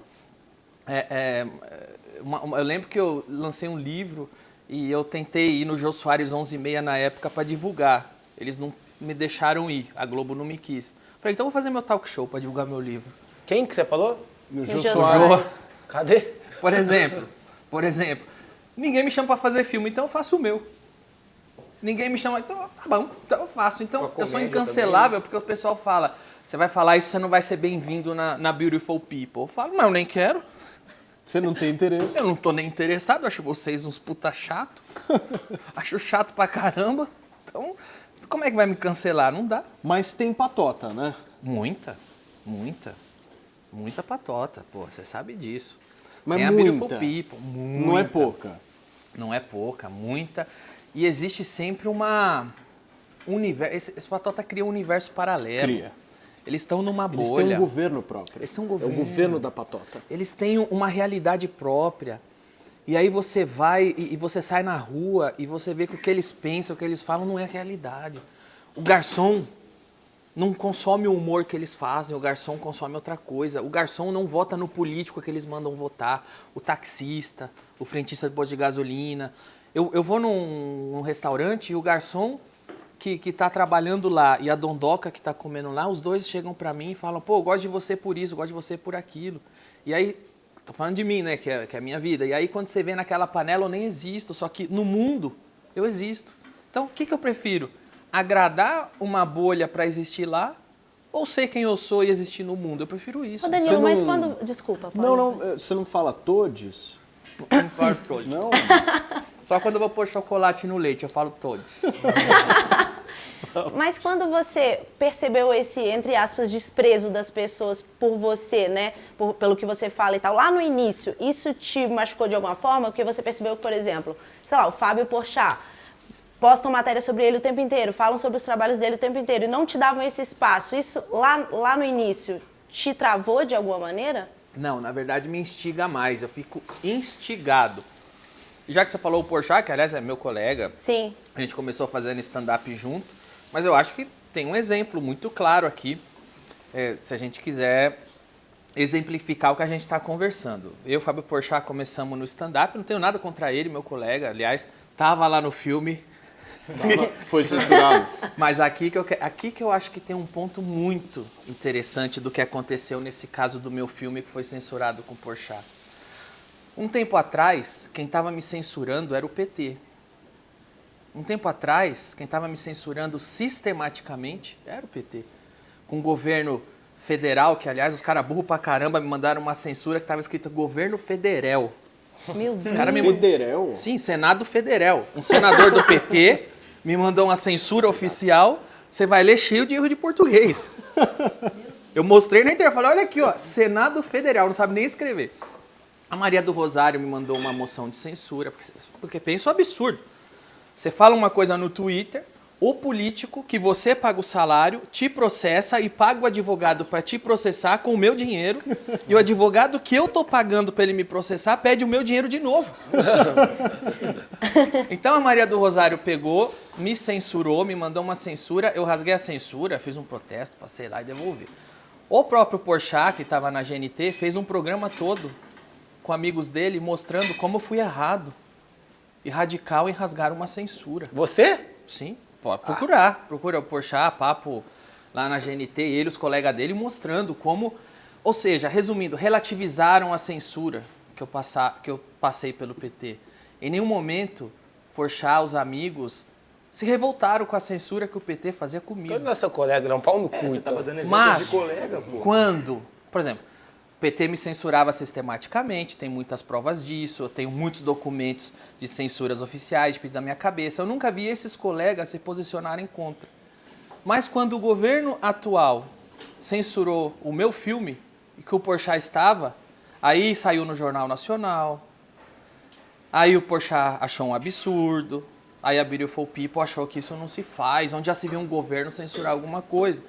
Eu lembro que eu lancei um livro e eu tentei ir no Jô Soares 11h30 na época para divulgar. Eles não me deixaram ir, a Globo não me quis. Falei, então eu vou fazer meu talk show para divulgar meu livro. Quem que você falou? No Jô Jô Soares. Soares. Cadê? Por exemplo, ninguém me chama para fazer filme, então eu faço o meu. Ninguém me chama, então tá bom, então eu faço. Então eu sou incancelável porque o pessoal fala, você vai falar isso, você não vai ser bem-vindo na Beautiful People. Eu falo, mas eu nem quero. Você não tem interesse. Eu não tô nem interessado, acho vocês uns puta chato. Acho chato pra caramba. Então, como é que vai me cancelar? Não dá. Mas tem patota, né? Muita patota, pô, você sabe disso. Mas tem a muita. Beautiful People, muita. Não é pouca. Não é pouca, muita. E existe sempre uma universo. Esse patota cria um universo paralelo. Cria. Eles estão numa bolha. Eles têm um governo próprio. Eles têm um É governo. o governo da patota. Eles têm uma realidade própria. E aí você vai e você sai na rua e você vê que o que eles pensam, o que eles falam não é realidade. O garçom não consome o humor que eles fazem, o garçom consome outra coisa. O garçom não vota no político que eles mandam votar. O taxista, o frentista de posto de gasolina. Eu vou num restaurante e o garçom que tá trabalhando lá e a dondoca que tá comendo lá, os dois chegam pra mim e falam, pô, eu gosto de você por isso, eu gosto de você por aquilo. E aí, tô falando de mim, né, que é a minha vida. E aí quando você vê naquela panela, eu nem existo, só que no mundo eu existo. Então, o que eu prefiro? Agradar uma bolha pra existir lá ou ser quem eu sou e existir no mundo? Eu prefiro isso. Ô, Danilo, Você mas não- quando... Desculpa, Paulo. Não, você não fala todes? Não importa todos. Não? Só quando eu vou pôr chocolate no leite, eu falo todos. Mas quando você percebeu esse, entre aspas, desprezo das pessoas por você, né? Pelo que você fala e tal, lá no início, isso te machucou de alguma forma? Porque você percebeu que, por exemplo, sei lá, o Fábio Porchat, postam matéria sobre ele o tempo inteiro, falam sobre os trabalhos dele o tempo inteiro e não te davam esse espaço. Isso, lá no início, te travou de alguma maneira? Não, na verdade me instiga mais, eu fico instigado. Já que você falou o Porchat, que aliás é meu colega, Sim. a gente começou fazendo stand-up junto, mas eu acho que tem um exemplo muito claro aqui, se a gente quiser exemplificar o que a gente está conversando. Eu e o Fábio Porchat começamos no stand-up, não tenho nada contra ele, meu colega, aliás, estava lá no filme, Foi censurado. mas aqui que eu acho que tem um ponto muito interessante do que aconteceu nesse caso do meu filme que foi censurado com o Porchat. Um tempo atrás, quem estava me censurando era o PT. Um tempo atrás, quem estava me censurando sistematicamente era o PT. Com o governo federal, que aliás os caras burros pra caramba me mandaram uma censura que estava escrita Governo Federal. Meu Deus. Os caras me Federal? Sim, Senado Federal. Um senador do PT me mandou uma censura oficial, você vai ler cheio de erro de português. Eu mostrei na internet, falei, olha aqui, ó, Senado Federal, não sabe nem escrever. A Maria do Rosário me mandou uma moção de censura, porque pensa o absurdo. Você fala uma coisa no Twitter, o político que você paga o salário te processa e paga o advogado para te processar com o meu dinheiro, e o advogado que eu tô pagando para ele me processar pede o meu dinheiro de novo. Então a Maria do Rosário pegou, me censurou, me mandou uma censura, eu rasguei a censura, fiz um protesto, passei lá e devolvi. O próprio Porchat, que estava na GNT, fez um programa todo com amigos dele mostrando como eu fui errado e radical em rasgar uma censura. Você? Sim, pode procurar. Procura o Porchat, papo lá na GNT, ele, os colegas dele, mostrando como... Ou seja, resumindo, relativizaram a censura que eu passei pelo PT. Em nenhum momento, Porchat, os amigos, se revoltaram com a censura que o PT fazia comigo. Todo não é seu colega, não. Pau no cu, Você então. tava dando exemplo Mas, de colega, pô. quando, por exemplo, o PT me censurava sistematicamente, tem muitas provas disso, eu tenho muitos documentos de censuras oficiais de da minha cabeça. Eu nunca vi esses colegas se posicionarem contra. Mas quando o governo atual censurou o meu filme, e que o Porchat estava, aí saiu no Jornal Nacional, Aí o Porchat achou um absurdo. Aí a Beautiful People achou que isso não se faz. Onde já se viu um governo censurar alguma coisa.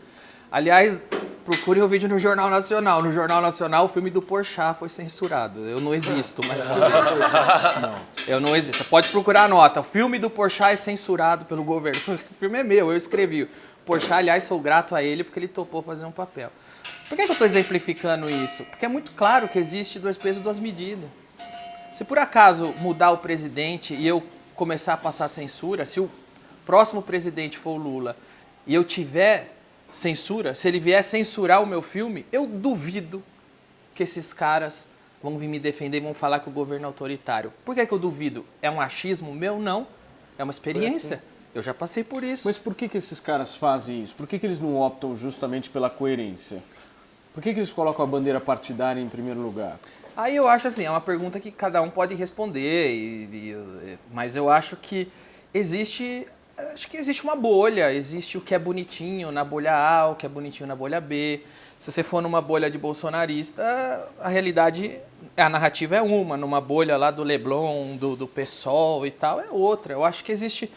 Aliás, procurem o vídeo no Jornal Nacional. No Jornal Nacional, o filme do Porchat foi censurado. Eu não existo, mas... Não, eu não existo. Pode procurar a nota. O filme do Porchat é censurado pelo governo. O filme é meu, eu escrevi. Porchat, aliás, sou grato a ele porque ele topou fazer um papel. Por que eu estou exemplificando isso? Porque é muito claro que existe 2 pesos, 2 medidas. Se por acaso mudar o presidente e eu começar a passar censura, se o próximo presidente for o Lula e eu tiver censura, se ele vier censurar o meu filme, eu duvido que esses caras vão vir me defender e vão falar que o governo é autoritário. Por que eu duvido? É um achismo meu? Não. É uma experiência. Assim. Eu já passei por isso. Mas por que esses caras fazem isso? Por que eles não optam justamente pela coerência? Por que eles colocam a bandeira partidária em primeiro lugar? Aí eu acho assim, é uma pergunta que cada um pode responder, mas eu acho que existe uma bolha, existe o que é bonitinho na bolha A, o que é bonitinho na bolha B. Se você for numa bolha de bolsonarista, a realidade, a narrativa é uma, numa bolha lá do Leblon, do PSOL e tal, é outra. Eu acho que existe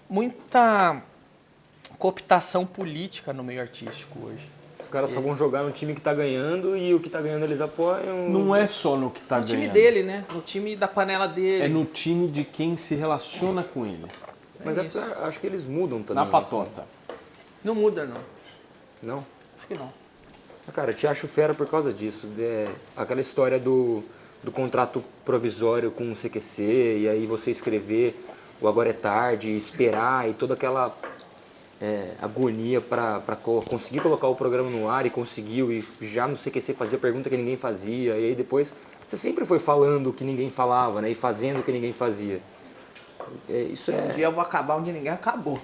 muita cooptação política no meio artístico hoje. Os caras só vão jogar no time que tá ganhando e o que tá ganhando eles apoiam. Não é só no que tá No ganhando. time dele, né? No time da panela dele. É no time de quem se relaciona com ele. Mas isso. acho que eles mudam também. Na patota. Não muda, não. Assim. Não? Acho que não. Cara, eu te acho fera por causa disso. Aquela história do contrato provisório com o CQC, e aí você escrever o Agora é Tarde, esperar, e toda aquela agonia para conseguir colocar o programa no ar, e conseguiu, e já no CQC fazia pergunta que ninguém fazia, e aí depois você sempre foi falando o que ninguém falava, né, e fazendo o que ninguém fazia. Isso Um é... dia eu vou acabar onde ninguém acabou.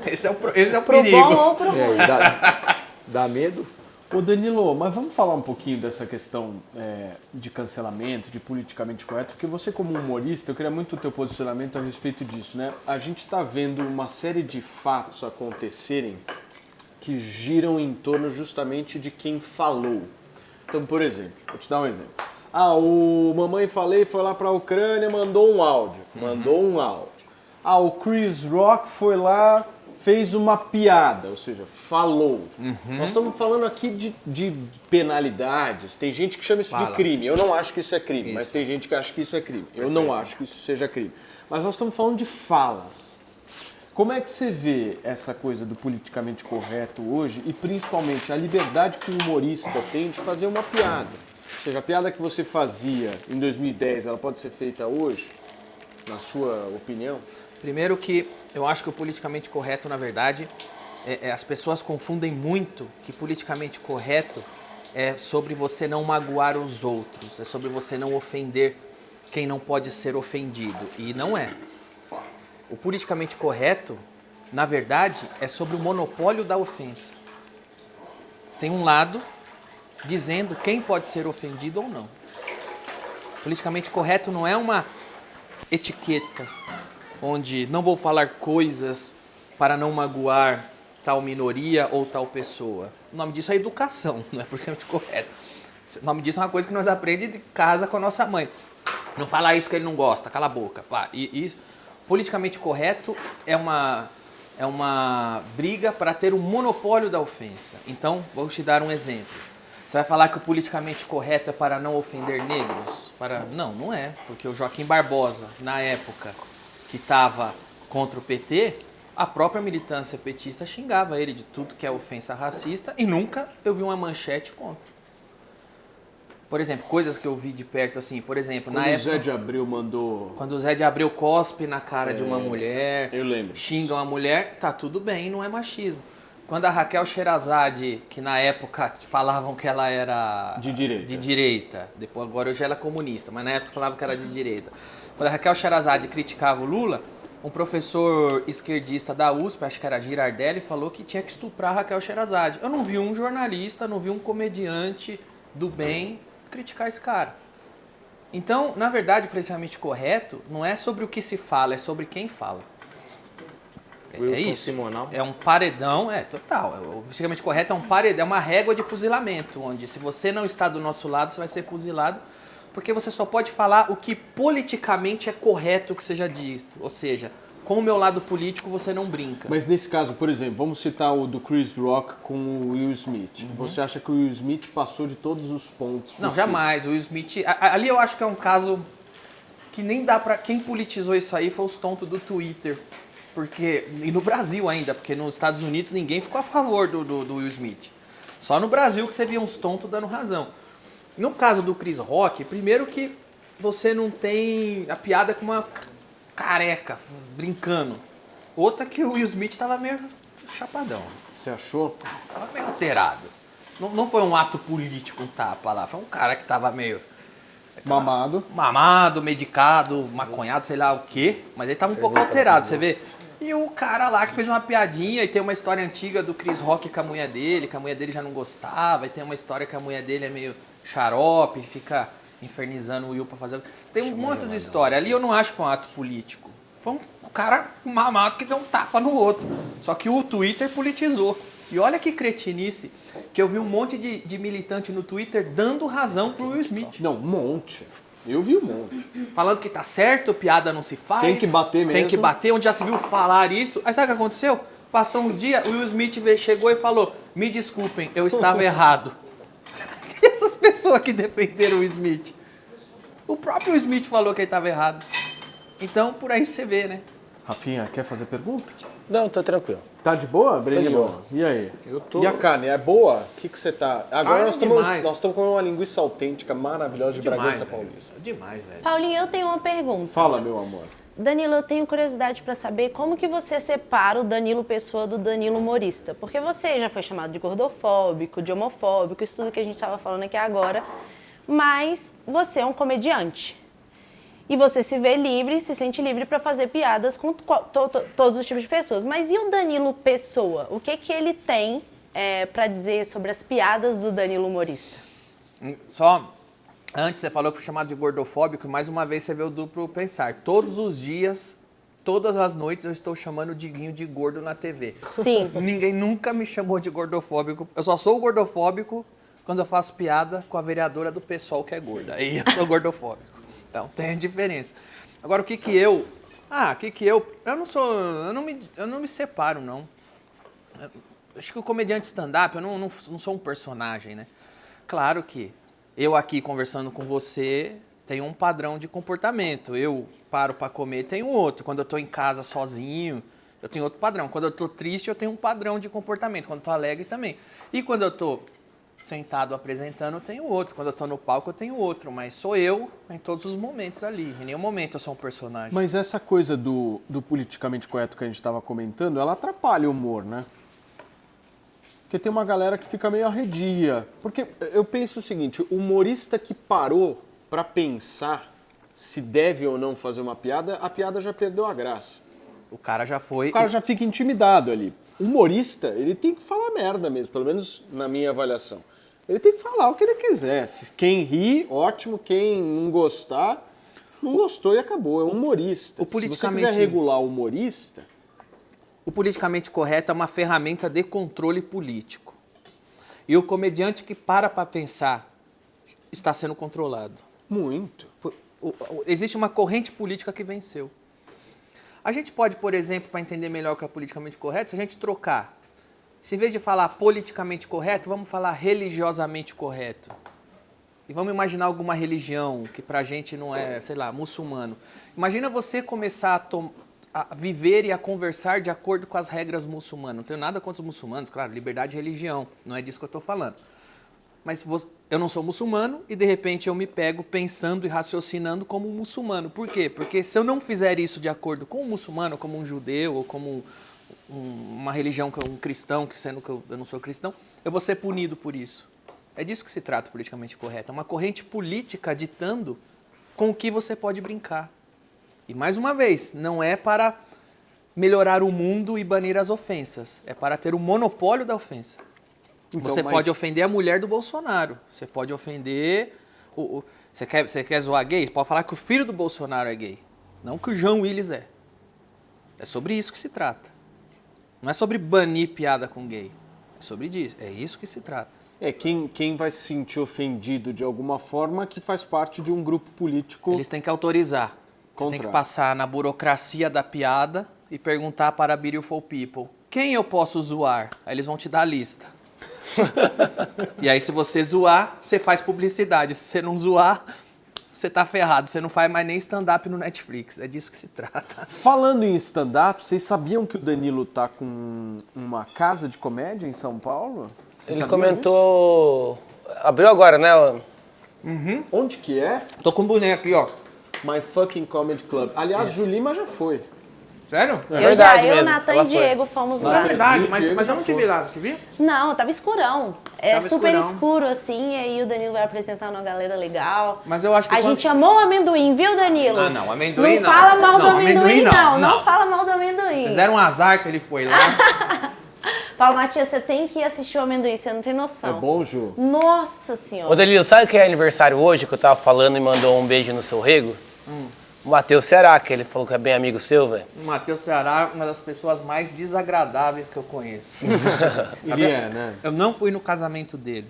Esse é o Pro perigo. bom ou pro ruim. Dá medo? Ô Danilo, mas vamos falar um pouquinho dessa questão de cancelamento, de politicamente correto, porque você como humorista, eu queria muito o teu posicionamento a respeito disso, né? A gente está vendo uma série de fatos acontecerem que giram em torno justamente de quem falou. Então, por exemplo, vou te dar um exemplo. O Mamãe Falei foi lá para a Ucrânia, mandou um áudio. O Chris Rock foi lá, fez uma piada, ou seja, falou. Nós estamos falando aqui de penalidades. Tem gente que chama isso de crime. Eu não acho que isso é crime, mas tem gente que acha que isso é crime. Eu não acho que isso seja crime. Mas nós estamos falando de falas. Como é que você vê essa coisa do politicamente correto hoje e principalmente a liberdade que o humorista tem de fazer uma piada? Ou seja, a piada que você fazia em 2010, ela pode ser feita hoje, na sua opinião? Primeiro que eu acho que o politicamente correto, na verdade, as pessoas confundem muito que politicamente correto é sobre você não magoar os outros, é sobre você não ofender quem não pode ser ofendido. E não é. O politicamente correto, na verdade, é sobre o monopólio da ofensa. Tem um lado dizendo quem pode ser ofendido ou não. Politicamente correto não é uma etiqueta onde não vou falar coisas para não magoar tal minoria ou tal pessoa. O nome disso é educação, não é politicamente correto. O nome disso é uma coisa que nós aprendemos de casa com a nossa mãe. Não falar isso que ele não gosta, cala a boca. Pá. E politicamente correto é uma briga para ter o monopólio da ofensa. Então, vou te dar um exemplo. Você vai falar que o politicamente correto é para não ofender negros? Não, não é. Porque o Joaquim Barbosa, na época que estava contra o PT, a própria militância petista xingava ele de tudo que é ofensa racista e nunca eu vi uma manchete contra. Por exemplo, coisas que eu vi de perto, assim, por exemplo, Quando na o época... Zé de Abreu mandou... Quando o Zé de Abreu cospe na cara de uma mulher, eu lembro. xinga uma mulher, tá tudo bem, não é machismo. Quando a Raquel Sherazade, que na época falavam que ela era... De direita. Depois, agora hoje ela é comunista, mas na época falavam que era de direita. Quando a Raquel Sherazade criticava o Lula, um professor esquerdista da USP, acho que era Girardelli, falou que tinha que estuprar a Raquel Sherazade. Eu não vi um jornalista, não vi um comediante do bem criticar esse cara. Então, na verdade, o politicamente correto não é sobre o que se fala, é sobre quem fala. Wilson É isso. Simonal. É um paredão, total. O politicamente correto é um paredão, é uma régua de fuzilamento, onde se você não está do nosso lado, você vai ser fuzilado Porque você só pode falar o que politicamente é correto que seja dito. Ou seja, com o meu lado político você não brinca. Mas nesse caso, por exemplo, vamos citar o do Chris Rock com o Will Smith. Você acha que o Will Smith passou de todos os pontos? Não, possíveis? jamais. O Will Smith... Ali eu acho que é um caso que nem dá pra... Quem politizou isso aí foi os tontos do Twitter. Porque... E no Brasil ainda, porque nos Estados Unidos ninguém ficou a favor do Will Smith. Só no Brasil que você via uns tontos dando razão. No caso do Chris Rock, primeiro que você não tem a piada com uma careca, brincando. Outra que o Will Smith tava meio chapadão. Você achou? Tava meio alterado. Não foi um ato político, um tapa lá. Foi um cara que tava meio... Mamado. Mamado, medicado, maconhado, sei lá o quê. Mas ele tava um pouco alterado, você vê? E o cara lá que fez uma piadinha e tem uma história antiga do Chris Rock com a mulher dele, que a mulher dele já não gostava. E tem uma história que a mulher dele é meio xarope, fica infernizando o Will pra fazer... Tem um monte de história. Ali eu não acho que foi um ato político. Foi um cara mamado que deu um tapa no outro. Só que o Twitter politizou. E olha que cretinice, que eu vi um monte de militante no Twitter dando razão pro Will Smith. Não, um monte. Eu vi um monte. Falando que tá certo, piada não se faz. Tem que bater mesmo. Tem que bater, onde já se viu falar isso. Aí sabe o que aconteceu? Passou uns dias, o Will Smith chegou e falou: me desculpem, eu estava errado. E essas pessoas que defenderam o Will Smith? O próprio Will Smith falou que ele estava errado. Então, por aí você vê, né? Rafinha, quer fazer pergunta? Não, tô tranquilo. Tá de boa, Breninho? de boa. E aí? Eu tô... E a carne, é boa? O que você tá... Agora Ah, nós demais. estamos comendo uma linguiça autêntica, maravilhosa de Bragança Paulista. Demais, velho. Paulinho, eu tenho uma pergunta. Fala, meu amor. Danilo, eu tenho curiosidade para saber como que você separa o Danilo pessoa do Danilo humorista. Porque você já foi chamado de gordofóbico, de homofóbico, isso tudo que a gente estava falando aqui agora. Mas você é um comediante. E você se vê livre, se sente livre para fazer piadas com todos os tipos de pessoas. Mas e o Danilo pessoa? O que que ele tem para dizer sobre as piadas do Danilo humorista? Só, antes você falou que foi chamado de gordofóbico, mais uma vez você vê o duplo pensar. Todos os dias, todas as noites eu estou chamando o Diguinho de gordo na TV. Sim. Ninguém nunca me chamou de gordofóbico. Eu só sou gordofóbico quando eu faço piada com a vereadora do PSOL que é gorda. Aí eu sou gordofóbico. Então tem a diferença. Agora o que que eu... Eu não sou... Eu não me separo, não. Acho que o comediante stand-up, eu não sou um personagem, né? Claro que eu aqui conversando com você tenho um padrão de comportamento. Eu paro para comer, tenho outro. Quando eu tô em casa sozinho, eu tenho outro padrão. Quando eu tô triste, eu tenho um padrão de comportamento. Quando eu tô alegre, também. E quando eu tô sentado apresentando, eu tenho outro. Quando eu tô no palco, eu tenho outro. Mas sou eu em todos os momentos ali. Em nenhum momento eu sou um personagem. Mas essa coisa do politicamente correto que a gente estava comentando, ela atrapalha o humor, né? Porque tem uma galera que fica meio arredia. Porque eu penso o seguinte, o humorista que parou para pensar se deve ou não fazer uma piada, a piada já perdeu a graça. O cara já foi... O cara já fica intimidado ali. O humorista, ele tem que falar merda mesmo, pelo menos na minha avaliação. Ele tem que falar o que ele quiser. Quem ri, ótimo. Quem não gostar, não gostou e acabou. É um humorista. O politicamente... Se você quiser regular o humorista... O politicamente correto é uma ferramenta de controle político. E o comediante que para pensar está sendo controlado. Muito. Existe uma corrente política que venceu. A gente pode, por exemplo, para entender melhor o que é politicamente correto, se a gente trocar, se em vez de falar politicamente correto, vamos falar religiosamente correto. E vamos imaginar alguma religião que pra gente não é, sei lá, muçulmano. Imagina você começar a viver e a conversar de acordo com as regras muçulmanas. Não tenho nada contra os muçulmanos, claro, liberdade de religião, não é disso que eu estou falando. Mas eu não sou muçulmano e de repente eu me pego pensando e raciocinando como um muçulmano. Por quê? Porque se eu não fizer isso de acordo com um muçulmano, como um judeu, ou como uma religião, um cristão, sendo que eu não sou cristão, eu vou ser punido por isso. É disso que se trata o politicamente correto. É uma corrente política ditando com o que você pode brincar. E mais uma vez, não é para melhorar o mundo e banir as ofensas. É para ter o monopólio da ofensa. Então, Você pode ofender a mulher do Bolsonaro. Você pode ofender... Você quer zoar gay? Pode falar que o filho do Bolsonaro é gay. Não que o João Willis é. É sobre isso que se trata. Não é sobre banir piada com gay. É sobre isso. É isso que se trata. Quem vai se sentir ofendido de alguma forma que faz parte de um grupo político. Eles têm que autorizar. Você tem que passar na burocracia da piada e perguntar para a Beautiful People, quem eu posso zoar? Aí eles vão te dar a lista. E aí se você zoar, você faz publicidade. Se você não zoar, você tá ferrado. Você não faz mais nem stand-up no Netflix. É disso que se trata. Falando em stand-up, vocês sabiam que o Danilo tá com uma casa de comédia em São Paulo? Vocês Ele sabiam comentou... Abriu agora, né? disso? Onde que é? Tô com um boneco aqui, ó. My Fucking Comedy Club. Aliás, Julima já foi. Sério? Eu, Natan e Diego fomos lá. É verdade, Diego mas eu não já te vi lá, te vi? Não, tava escurão. É Tava super escurão. escuro, assim, e aí o Danilo vai apresentar uma galera legal. Mas eu acho que A gente amou o amendoim, viu, Danilo? Ah, não, amendoim não. Não fala mal do Não, amendoim, amendoim não fala mal do amendoim. Fizeram um azar que ele foi lá. Paulo Matias, você tem que assistir o amendoim, você não tem noção. É bom, Ju? Nossa Ô, senhora. Danilo, sabe que é aniversário hoje que eu tava falando e mandou um beijo no seu rego? O Matheus Ceará, que ele falou que é bem amigo seu, velho. O Matheus Ceará é uma das pessoas mais desagradáveis que eu conheço. Ele é, né? Eu não fui no casamento dele.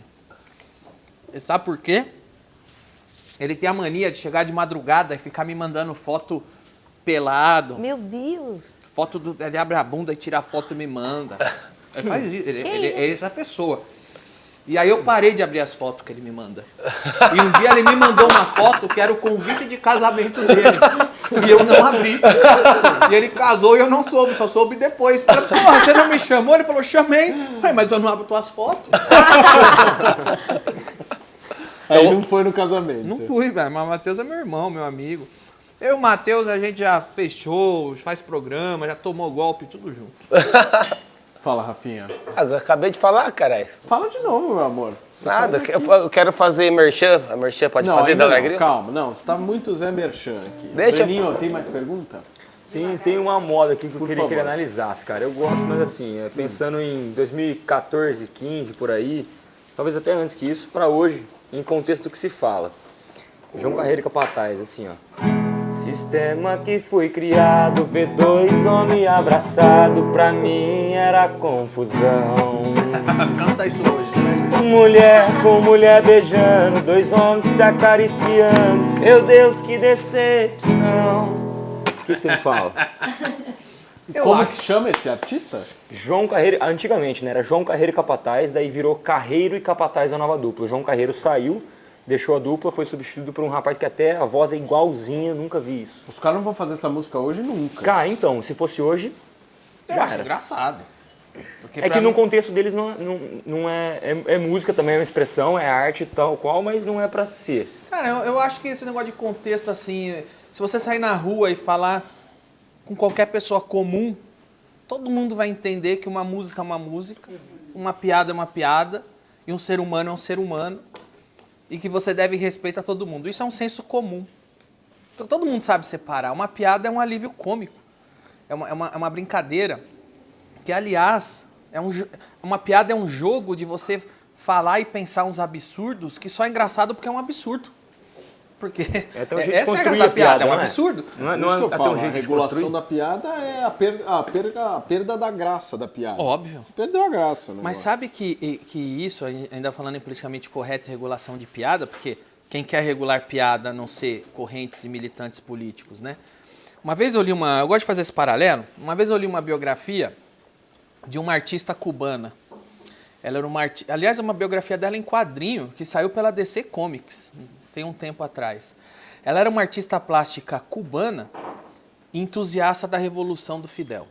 E sabe por quê? Ele tem a mania de chegar de madrugada e ficar me mandando foto pelado. Meu Deus. Foto do... Ele abre a bunda e tira a foto e me manda. Ele faz isso. Ele é essa pessoa. E aí eu parei de abrir as fotos que ele me manda. E um dia ele me mandou uma foto que era o convite de casamento dele. E eu não abri. E ele casou e eu não soube, só soube depois. Falei, porra, você não me chamou? Ele falou, chamei. Falei, mas eu não abro tuas fotos. Aí não foi no casamento. Não fui, velho. Mas o Matheus é meu irmão, meu amigo. Eu e o Matheus, a gente já fez shows, faz programa, já tomou golpe, tudo junto. Fala, Rafinha. Eu acabei de falar, caralho. Fala de novo, meu amor. Você Nada, faz aqui. eu quero fazer merchan. A merchan pode Não, fazer ainda da não, alegria? calma. Não, você tá muito Zé Merchan aqui. Deixa eu- Daninho, tem mais pergunta? Tem uma moda aqui que eu Por queria que ele favor. analisasse, cara. Eu gosto, mas assim, pensando em 2014, 15, por aí, talvez até antes que isso, pra hoje, em contexto do que se fala. João Carreiro e Capataz, assim, ó. Sistema que foi criado, vê dois homens abraçados, pra mim era confusão. Canta isso hoje. Mulher com mulher beijando, dois homens se acariciando, meu Deus, que decepção. O que você me fala? Como que chama esse artista? João Carreiro, antigamente, né? Era João Carreiro e Capataz, daí virou Carreiro e Capataz a nova dupla. O João Carreiro saiu, deixou a dupla, foi substituído por um rapaz que até a voz é igualzinha, nunca vi isso. Os caras não vão fazer essa música hoje nunca. Cara, então, se fosse hoje, Eu acho engraçado. Porque é pra que mim- no contexto deles não é música também, é uma expressão, é arte e tal qual, mas não é pra ser. Cara, eu acho que esse negócio de contexto, assim, se você sair na rua e falar com qualquer pessoa comum, todo mundo vai entender que uma música é uma música, uma piada é uma piada, e um ser humano é um ser humano, e que você deve respeito a todo mundo. Isso é um senso comum. Todo mundo sabe separar. Uma piada é um alívio cômico, é uma brincadeira, que, aliás, uma piada é um jogo de você falar e pensar uns absurdos que só é engraçado porque é um absurdo. Porque É até um jeito de essa é a construir graça da a piada, piada, é um não é? absurdo. Não é, Por isso que eu até falo, um a jeito de regulação construir. da piada é a perda da graça da piada. Óbvio. Perdeu a graça, né? Mas sabe que isso, ainda falando em politicamente correto e regulação de piada, porque quem quer regular piada a não ser correntes e militantes políticos, né? Uma vez eu gosto de fazer esse paralelo, uma vez eu li uma biografia de uma artista cubana. Ela era aliás, é uma biografia dela em quadrinho, que saiu pela DC Comics, tem um tempo atrás. Ela era uma artista plástica cubana, entusiasta da Revolução do Fidel.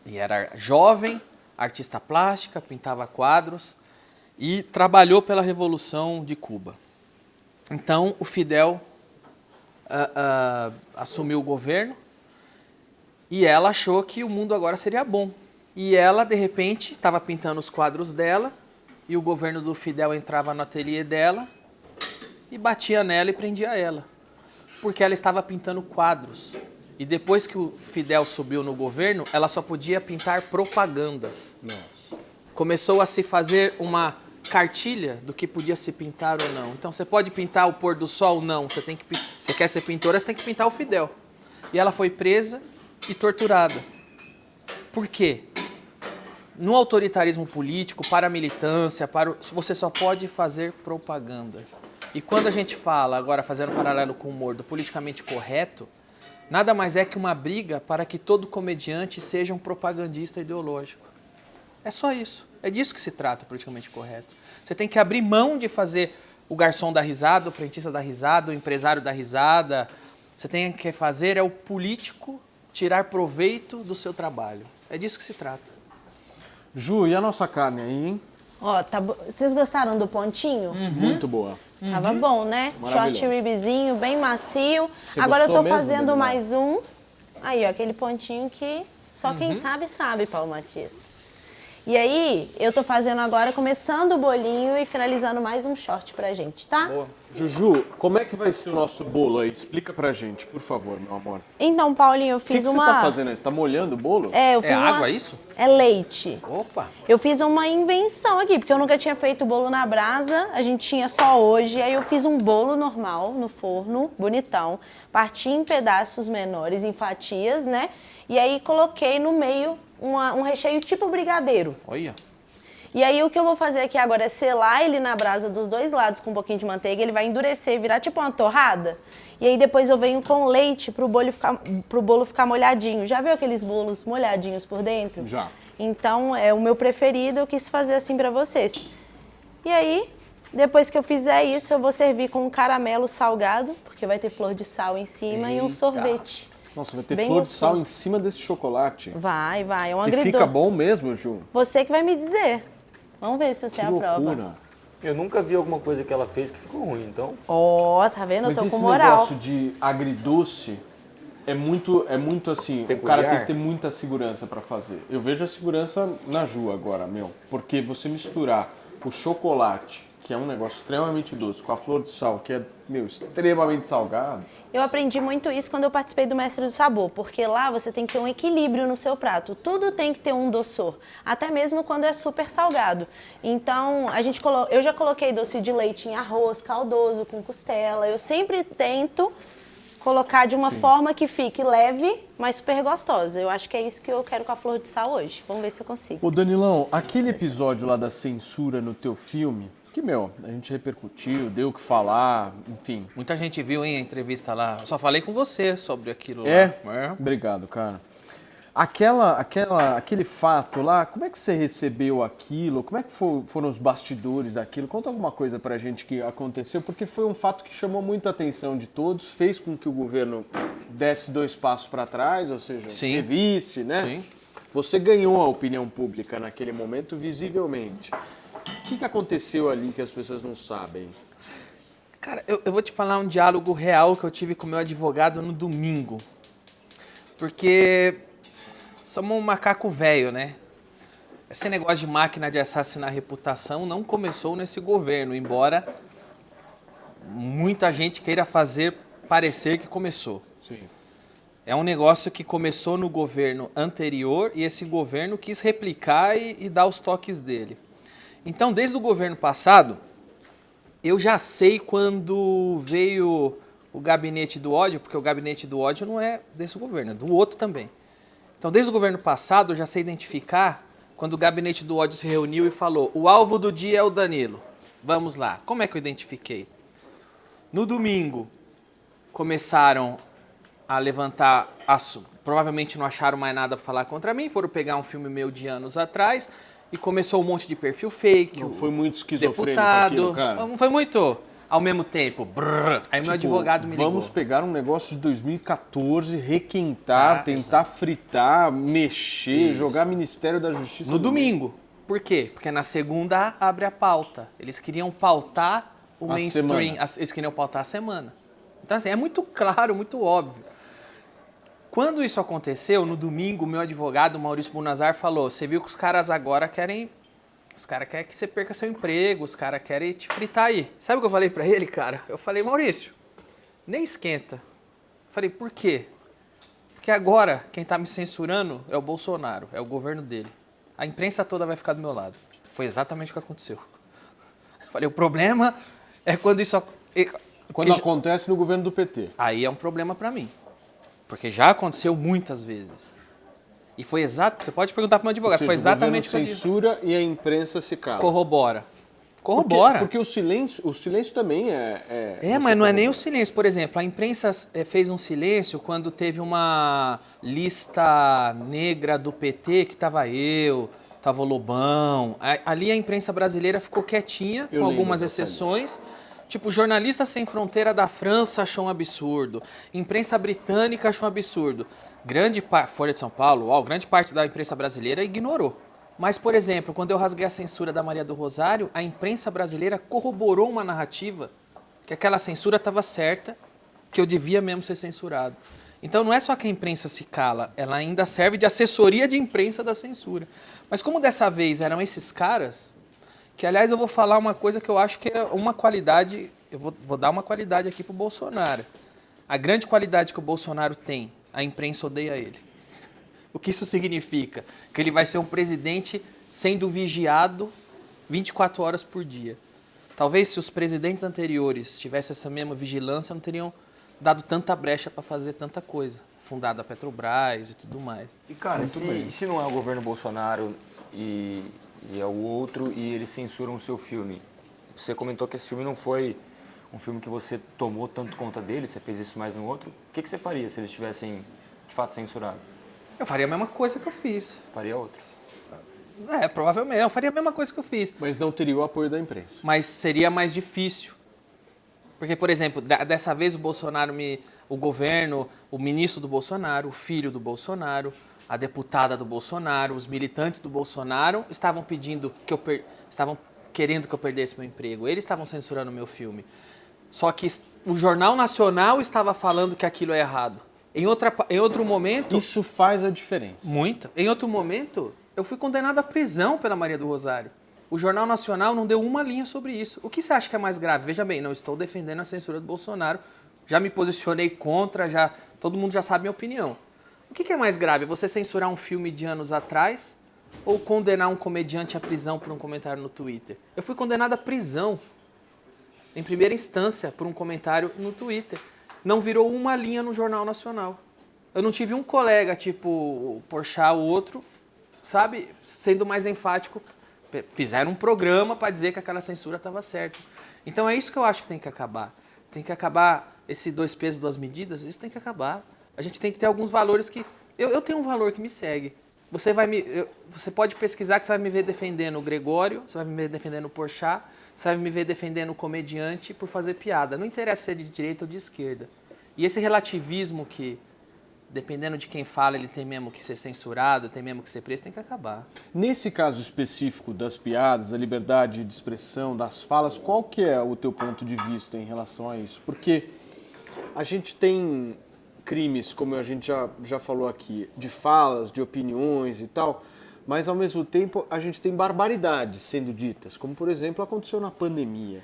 E era jovem, artista plástica, pintava quadros e trabalhou pela Revolução de Cuba. Então, o Fidel assumiu o governo e ela achou que o mundo agora seria bom. E ela, de repente, estava pintando os quadros dela e o governo do Fidel entrava no ateliê dela e batia nela e prendia ela. Porque ela estava pintando quadros. E depois que o Fidel subiu no governo, ela só podia pintar propagandas. Começou a se fazer uma cartilha do que podia se pintar ou não. Então, você pode pintar o pôr do sol? Não. Você quer ser pintora, você tem que pintar o Fidel. E ela foi presa e torturada. Por quê? no autoritarismo político, para a militância, você só pode fazer propaganda. E quando a gente fala, agora fazendo um paralelo com o humor, do politicamente correto, nada mais é que uma briga para que todo comediante seja um propagandista ideológico. É só isso. É disso que se trata, politicamente correto. Você tem que abrir mão de fazer o garçom dar risada, o frentista dar risada, o empresário dar risada. Você tem que fazer o político tirar proveito do seu trabalho. É disso que se trata. Ju, e a nossa carne aí, hein? Ó, vocês gostaram do pontinho? Muito boa. Tava bom, né? Maravilhoso. Short ribzinho, bem macio. Você Agora eu gostou tô mesmo, fazendo Daniela? mais um. Aí, ó, aquele pontinho que só quem sabe, sabe, Paulo Matias. E aí, eu tô fazendo agora, começando o bolinho e finalizando mais um short pra gente, tá? Boa. Juju, como é que vai ser o nosso bolo aí? Explica pra gente, por favor, meu amor. Então, Paulinho, eu O que, fiz que uma... você tá fazendo aí? Você tá molhando o bolo? É, eu fiz É uma... água isso? É leite. Opa! Eu fiz uma invenção aqui, porque eu nunca tinha feito bolo na brasa, a gente tinha só hoje. Aí eu fiz um bolo normal no forno, bonitão, parti em pedaços menores, em fatias, né? E aí coloquei no meio um recheio tipo brigadeiro. Olha. E aí o que eu vou fazer aqui agora é selar ele na brasa dos dois lados com um pouquinho de manteiga, ele vai endurecer e virar tipo uma torrada. E aí depois eu venho com leite pro bolo ficar molhadinho. Já viu aqueles bolos molhadinhos por dentro? Já. Então é o meu preferido, eu quis fazer assim pra vocês. E aí, depois que eu fizer isso, eu vou servir com um caramelo salgado, porque vai ter flor de sal em cima e um sorvete. Nossa, vai ter Bem flor de gostoso. sal em cima desse chocolate. Vai, é um E agridoce. fica bom mesmo, Ju? Você que vai me dizer. Vamos ver se você Que aprova. loucura. Eu nunca vi alguma coisa que ela fez que ficou ruim, então... Ó, tá vendo? Mas Eu tô esse com moral. negócio de agridoce é muito assim, o Peculiar. cara tem que ter muita segurança pra fazer. Eu vejo a segurança na Ju agora, meu. Porque você misturar o chocolate, que é um negócio extremamente doce, com a flor de sal, que é, meu, extremamente salgado. Eu aprendi muito isso quando eu participei do Mestre do Sabor, porque lá você tem que ter um equilíbrio no seu prato. Tudo tem que ter um doçor, até mesmo quando é super salgado. Então, eu já coloquei doce de leite em arroz caldoso, com costela. Eu sempre tento colocar de uma forma que fique leve, mas super gostosa. Eu acho que é isso que eu quero com a flor de sal hoje. Vamos ver se eu consigo. Ô Danilão, aquele episódio lá da censura no teu filme, que, meu, a gente repercutiu, deu o que falar, enfim. Muita gente viu, hein, a entrevista lá. Eu só falei com você sobre aquilo lá. É? Obrigado, cara. Aquele fato lá, como é que você recebeu aquilo? Como é que foram os bastidores daquilo? Conta alguma coisa pra gente que aconteceu, porque foi um fato que chamou muito a atenção de todos, fez com que o governo desse 2 passos pra trás, ou seja, Sim. revisse, né? Sim. Você ganhou a opinião pública naquele momento visivelmente. O que aconteceu ali que as pessoas não sabem? Cara, eu vou te falar um diálogo real que eu tive com o meu advogado no domingo. Porque somos um macaco velho, né? Esse negócio de máquina de assassinar a reputação não começou nesse governo, embora muita gente queira fazer parecer que começou. Sim. É um negócio que começou no governo anterior e esse governo quis replicar e dar os toques dele. Então, desde o governo passado, eu já sei quando veio o gabinete do ódio, porque o gabinete do ódio não é desse governo, é do outro também. Então, desde o governo passado, eu já sei identificar quando o gabinete do ódio se reuniu e falou: o alvo do dia é o Danilo. Vamos lá. Como é que eu identifiquei? No domingo, começaram a levantar assunto. Provavelmente não acharam mais nada para falar contra mim, foram pegar um filme meu de anos atrás e começou um monte de perfil fake. Não foi muito esquizofrênico Deputado. aquilo, cara? Não foi muito ao mesmo tempo. Brrr. Aí meu advogado me ligou. Vamos pegar um negócio de 2014, requentar, tentar fritar, mexer, Isso. jogar Ministério da Justiça No domingo. Por quê? Porque na segunda abre a pauta. Eles queriam pautar o A mainstream. semana. Eles queriam pautar a semana. Então, assim, é muito claro, muito óbvio. Quando isso aconteceu, no domingo, meu advogado, Maurício Bunazar, falou: você viu que os caras agora querem... Os caras querem que você perca seu emprego, os caras querem te fritar aí. Sabe o que eu falei pra ele, cara? Eu falei: Maurício, nem esquenta. Eu falei: por quê? Porque agora quem tá me censurando é o Bolsonaro, é o governo dele. A imprensa toda vai ficar do meu lado. Foi exatamente o que aconteceu. Eu falei: o problema é quando isso... Quando acontece no governo do PT. Aí é um problema pra mim. Porque já aconteceu muitas vezes. E foi exato, você pode perguntar para o meu advogado, Ou foi seja, exatamente o o que eu governo disse. censura e a imprensa se cala. Corrobora. Corrobora. Porque o silêncio também é... É, mas não é nem o silêncio. Por exemplo, a imprensa fez um silêncio quando teve uma lista negra do PT, que tava eu, tava o Lobão. Ali a imprensa brasileira ficou quietinha, Eu com lembro algumas dessa exceções. Tipo, Jornalistas Sem Fronteira da França achou um absurdo. Imprensa britânica achou um absurdo. Folha de São Paulo, grande parte da imprensa brasileira ignorou. Mas, por exemplo, quando eu rasguei a censura da Maria do Rosário, a imprensa brasileira corroborou uma narrativa que aquela censura estava certa, que eu devia mesmo ser censurado. Então não é só que a imprensa se cala, ela ainda serve de assessoria de imprensa da censura. Mas como dessa vez eram esses caras, que aliás eu vou falar uma coisa que eu acho que é uma qualidade, eu vou dar uma qualidade aqui pro Bolsonaro. A grande qualidade que o Bolsonaro tem, a imprensa odeia ele. O que isso significa? Que ele vai ser um presidente sendo vigiado 24 horas por dia. Talvez se os presidentes anteriores tivessem essa mesma vigilância, não teriam dado tanta brecha para fazer tanta coisa. Fundado a Petrobras e tudo mais. E cara, se não é o governo Bolsonaro e é o outro e eles censuram o seu filme, você comentou que esse filme não foi um filme que você tomou tanto conta dele, você fez isso mais no outro. O que você faria se eles tivessem de fato censurado? Eu faria a mesma coisa que eu fiz. Faria outro. Provavelmente. Eu faria a mesma coisa que eu fiz. Mas não teria o apoio da imprensa. Mas seria mais difícil. Porque, por exemplo, dessa vez o governo, o ministro do Bolsonaro, o filho do Bolsonaro, a deputada do Bolsonaro, os militantes do Bolsonaro estavam estavam querendo que eu perdesse meu emprego. Eles estavam censurando o meu filme. Só que o Jornal Nacional estava falando que aquilo é errado. Em outro momento... Isso faz a diferença. Muito. Em outro momento, eu fui condenado à prisão pela Maria do Rosário. O Jornal Nacional não deu uma linha sobre isso. O que você acha que é mais grave? Veja bem, não estou defendendo a censura do Bolsonaro. Já me posicionei contra, todo mundo já sabe minha opinião. O que é mais grave? Você censurar um filme de anos atrás ou condenar um comediante à prisão por um comentário no Twitter? Eu fui condenado à prisão, em primeira instância, por um comentário no Twitter. Não virou uma linha no Jornal Nacional. Eu não tive um colega, tipo o Porchat, o outro, sabe, sendo mais enfático. Fizeram um programa para dizer que aquela censura estava certa. Então é isso que eu acho que tem que acabar. Tem que acabar esse 2 pesos, 2 medidas, isso tem que acabar. A gente tem que ter alguns valores que... Eu tenho um valor que me segue. Você pode pesquisar que você vai me ver defendendo o Gregório, você vai me ver defendendo o Porchat, você vai me ver defendendo o comediante por fazer piada. Não interessa se é de direita ou de esquerda. E esse relativismo que, dependendo de quem fala, ele tem mesmo que ser censurado, tem mesmo que ser preso, tem que acabar. Nesse caso específico das piadas, da liberdade de expressão, das falas, qual que é o teu ponto de vista em relação a isso? Porque a gente tem crimes, como a gente já falou aqui, de falas, de opiniões e tal, mas ao mesmo tempo a gente tem barbaridades sendo ditas, como por exemplo aconteceu na pandemia.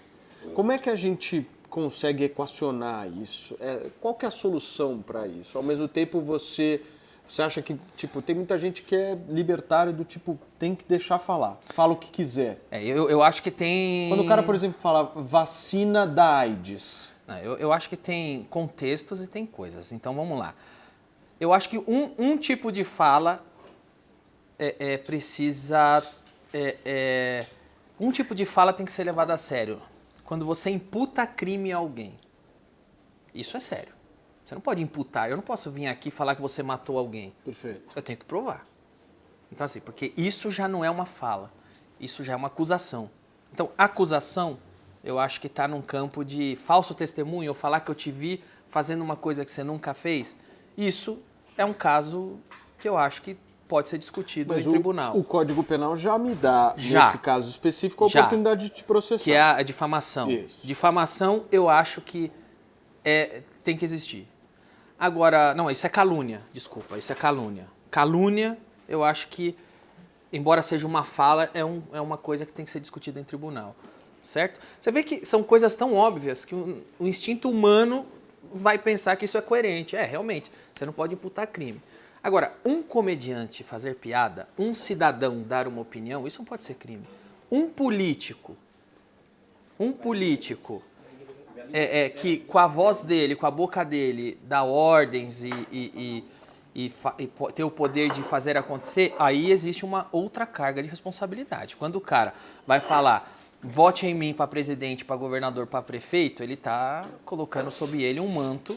Como é que a gente consegue equacionar isso? Qual que é a solução para isso? Ao mesmo tempo você acha que tipo, tem muita gente que é libertário do tipo, tem que deixar falar, fala o que quiser. Eu acho que tem... Quando o cara, por exemplo, fala vacina da AIDS... Eu acho que tem contextos e tem coisas. Então, vamos lá. Eu acho que um tipo de fala precisa... um tipo de fala tem que ser levado a sério. Quando você imputa crime a alguém. Isso é sério. Você não pode imputar. Eu não posso vir aqui e falar que você matou alguém. Perfeito. Eu tenho que provar. Então, assim, porque isso já não é uma fala. Isso já é uma acusação. Então, acusação... eu acho que está num campo de falso testemunho, ou falar que eu te vi fazendo uma coisa que você nunca fez. Isso é um caso que eu acho que pode ser discutido em tribunal. O Código Penal já me dá, nesse caso específico, a oportunidade de te processar. Que é a difamação. Isso. Difamação, eu acho que tem que existir. Agora, não, isso é calúnia, desculpa, isso é calúnia. Calúnia, eu acho que, embora seja uma fala, é uma coisa que tem que ser discutida em tribunal. Certo? Você vê que são coisas tão óbvias que o instinto humano vai pensar que isso é coerente. Realmente, você não pode imputar crime. Agora, um comediante fazer piada, um cidadão dar uma opinião, isso não pode ser crime. Um político que com a voz dele, com a boca dele, dá ordens e e ter o poder de fazer acontecer, aí existe uma outra carga de responsabilidade. Quando o cara vai falar, vote em mim para presidente, para governador, para prefeito, ele está colocando sobre ele um manto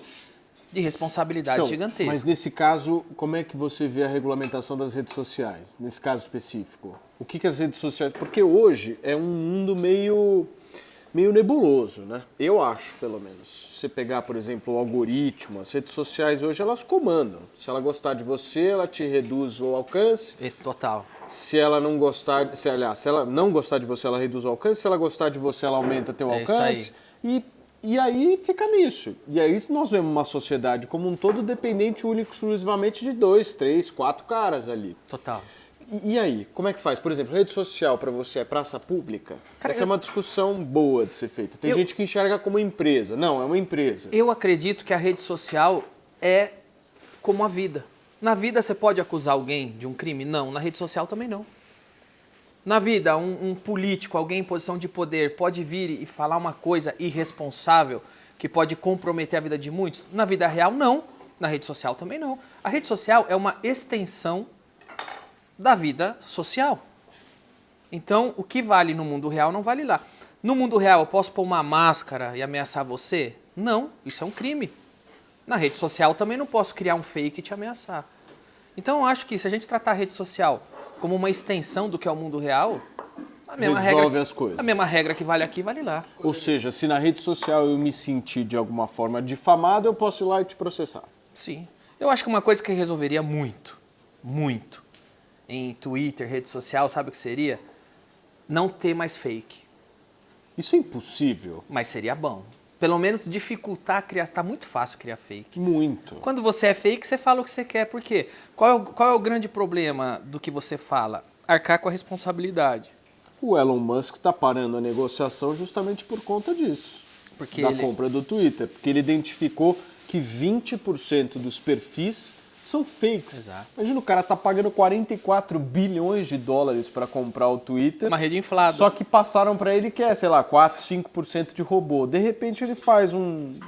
de responsabilidade gigantesca. Mas nesse caso, como é que você vê a regulamentação das redes sociais, nesse caso específico? O que as redes sociais... Porque hoje é um mundo meio nebuloso, né? Eu acho, pelo menos. Se você pegar, por exemplo, o algoritmo, as redes sociais hoje, elas comandam. Se ela gostar de você, ela te reduz o alcance. Esse total. Se ela não gostar... se ela não gostar de você, ela reduz o alcance. Se ela gostar de você, ela aumenta teu alcance. E aí fica nisso. E aí nós vemos uma sociedade como um todo dependente único exclusivamente de 2, 3, 4 caras ali. Total. E aí, como é que faz? Por exemplo, rede social para você é praça pública? Essa é uma discussão boa de ser feita. Tem gente que enxerga como empresa. Não, é uma empresa. Eu acredito que a rede social é como a vida. Na vida você pode acusar alguém de um crime? Não. Na rede social também não. Na vida, um político, alguém em posição de poder, pode vir e falar uma coisa irresponsável que pode comprometer a vida de muitos? Na vida real, não. Na rede social também não. A rede social é uma extensão da vida social. Então, o que vale no mundo real não vale lá. No mundo real, eu posso pôr uma máscara e ameaçar você? Não, isso é um crime. Na rede social, também não posso criar um fake e te ameaçar. Então, eu acho que se a gente tratar a rede social como uma extensão do que é o mundo real, a mesma regra que vale aqui, vale lá. Ou seja, se na rede social eu me sentir de alguma forma difamado, eu posso ir lá e te processar. Sim. Eu acho que uma coisa que resolveria muito, em Twitter, rede social, sabe o que seria? Não ter mais fake. Isso é impossível. Mas seria bom. Pelo menos dificultar a criar. Está muito fácil criar fake. Muito. Quando você é fake, você fala o que você quer. Por quê? Qual é o grande problema do que você fala? Arcar com a responsabilidade. O Elon Musk está parando a negociação justamente por conta disso. Da compra do Twitter. Porque ele identificou que 20% dos perfis são fakes. Exato. Imagina, o cara tá pagando 44 bilhões de dólares para comprar o Twitter. Uma rede inflada. Só que passaram para ele que é, sei lá, 4, 5% de robô. De repente ele faz um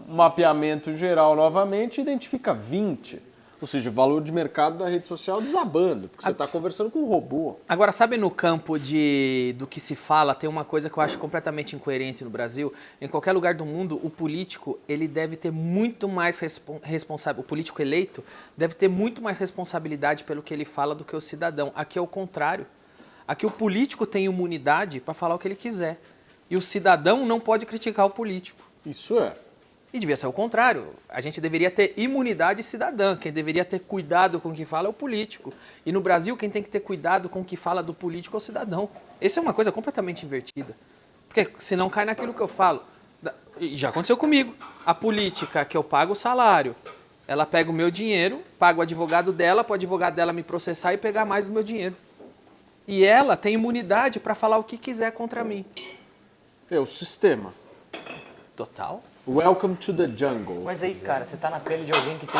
mapeamento geral novamente e identifica 20. Ou seja, o valor de mercado da rede social desabando, porque você está conversando com um robô. Agora, sabe no campo do que se fala, tem uma coisa que eu acho completamente incoerente no Brasil. Em qualquer lugar do mundo, o político, ele deve ter muito mais o político eleito deve ter muito mais responsabilidade pelo que ele fala do que o cidadão. Aqui é o contrário. Aqui o político tem imunidade para falar o que ele quiser. E o cidadão não pode criticar o político. Isso é. E devia ser o contrário. A gente deveria ter imunidade cidadã. Quem deveria ter cuidado com o que fala é o político. E no Brasil, quem tem que ter cuidado com o que fala do político é o cidadão. Essa é uma coisa completamente invertida. Porque senão cai naquilo que eu falo. E já aconteceu comigo. A política que eu pago o salário, ela pega o meu dinheiro, paga o advogado dela, para o advogado dela me processar e pegar mais do meu dinheiro. E ela tem imunidade para falar o que quiser contra mim. É o sistema. Total. Welcome to the jungle. Mas aí, cara, você tá na pele de alguém que tem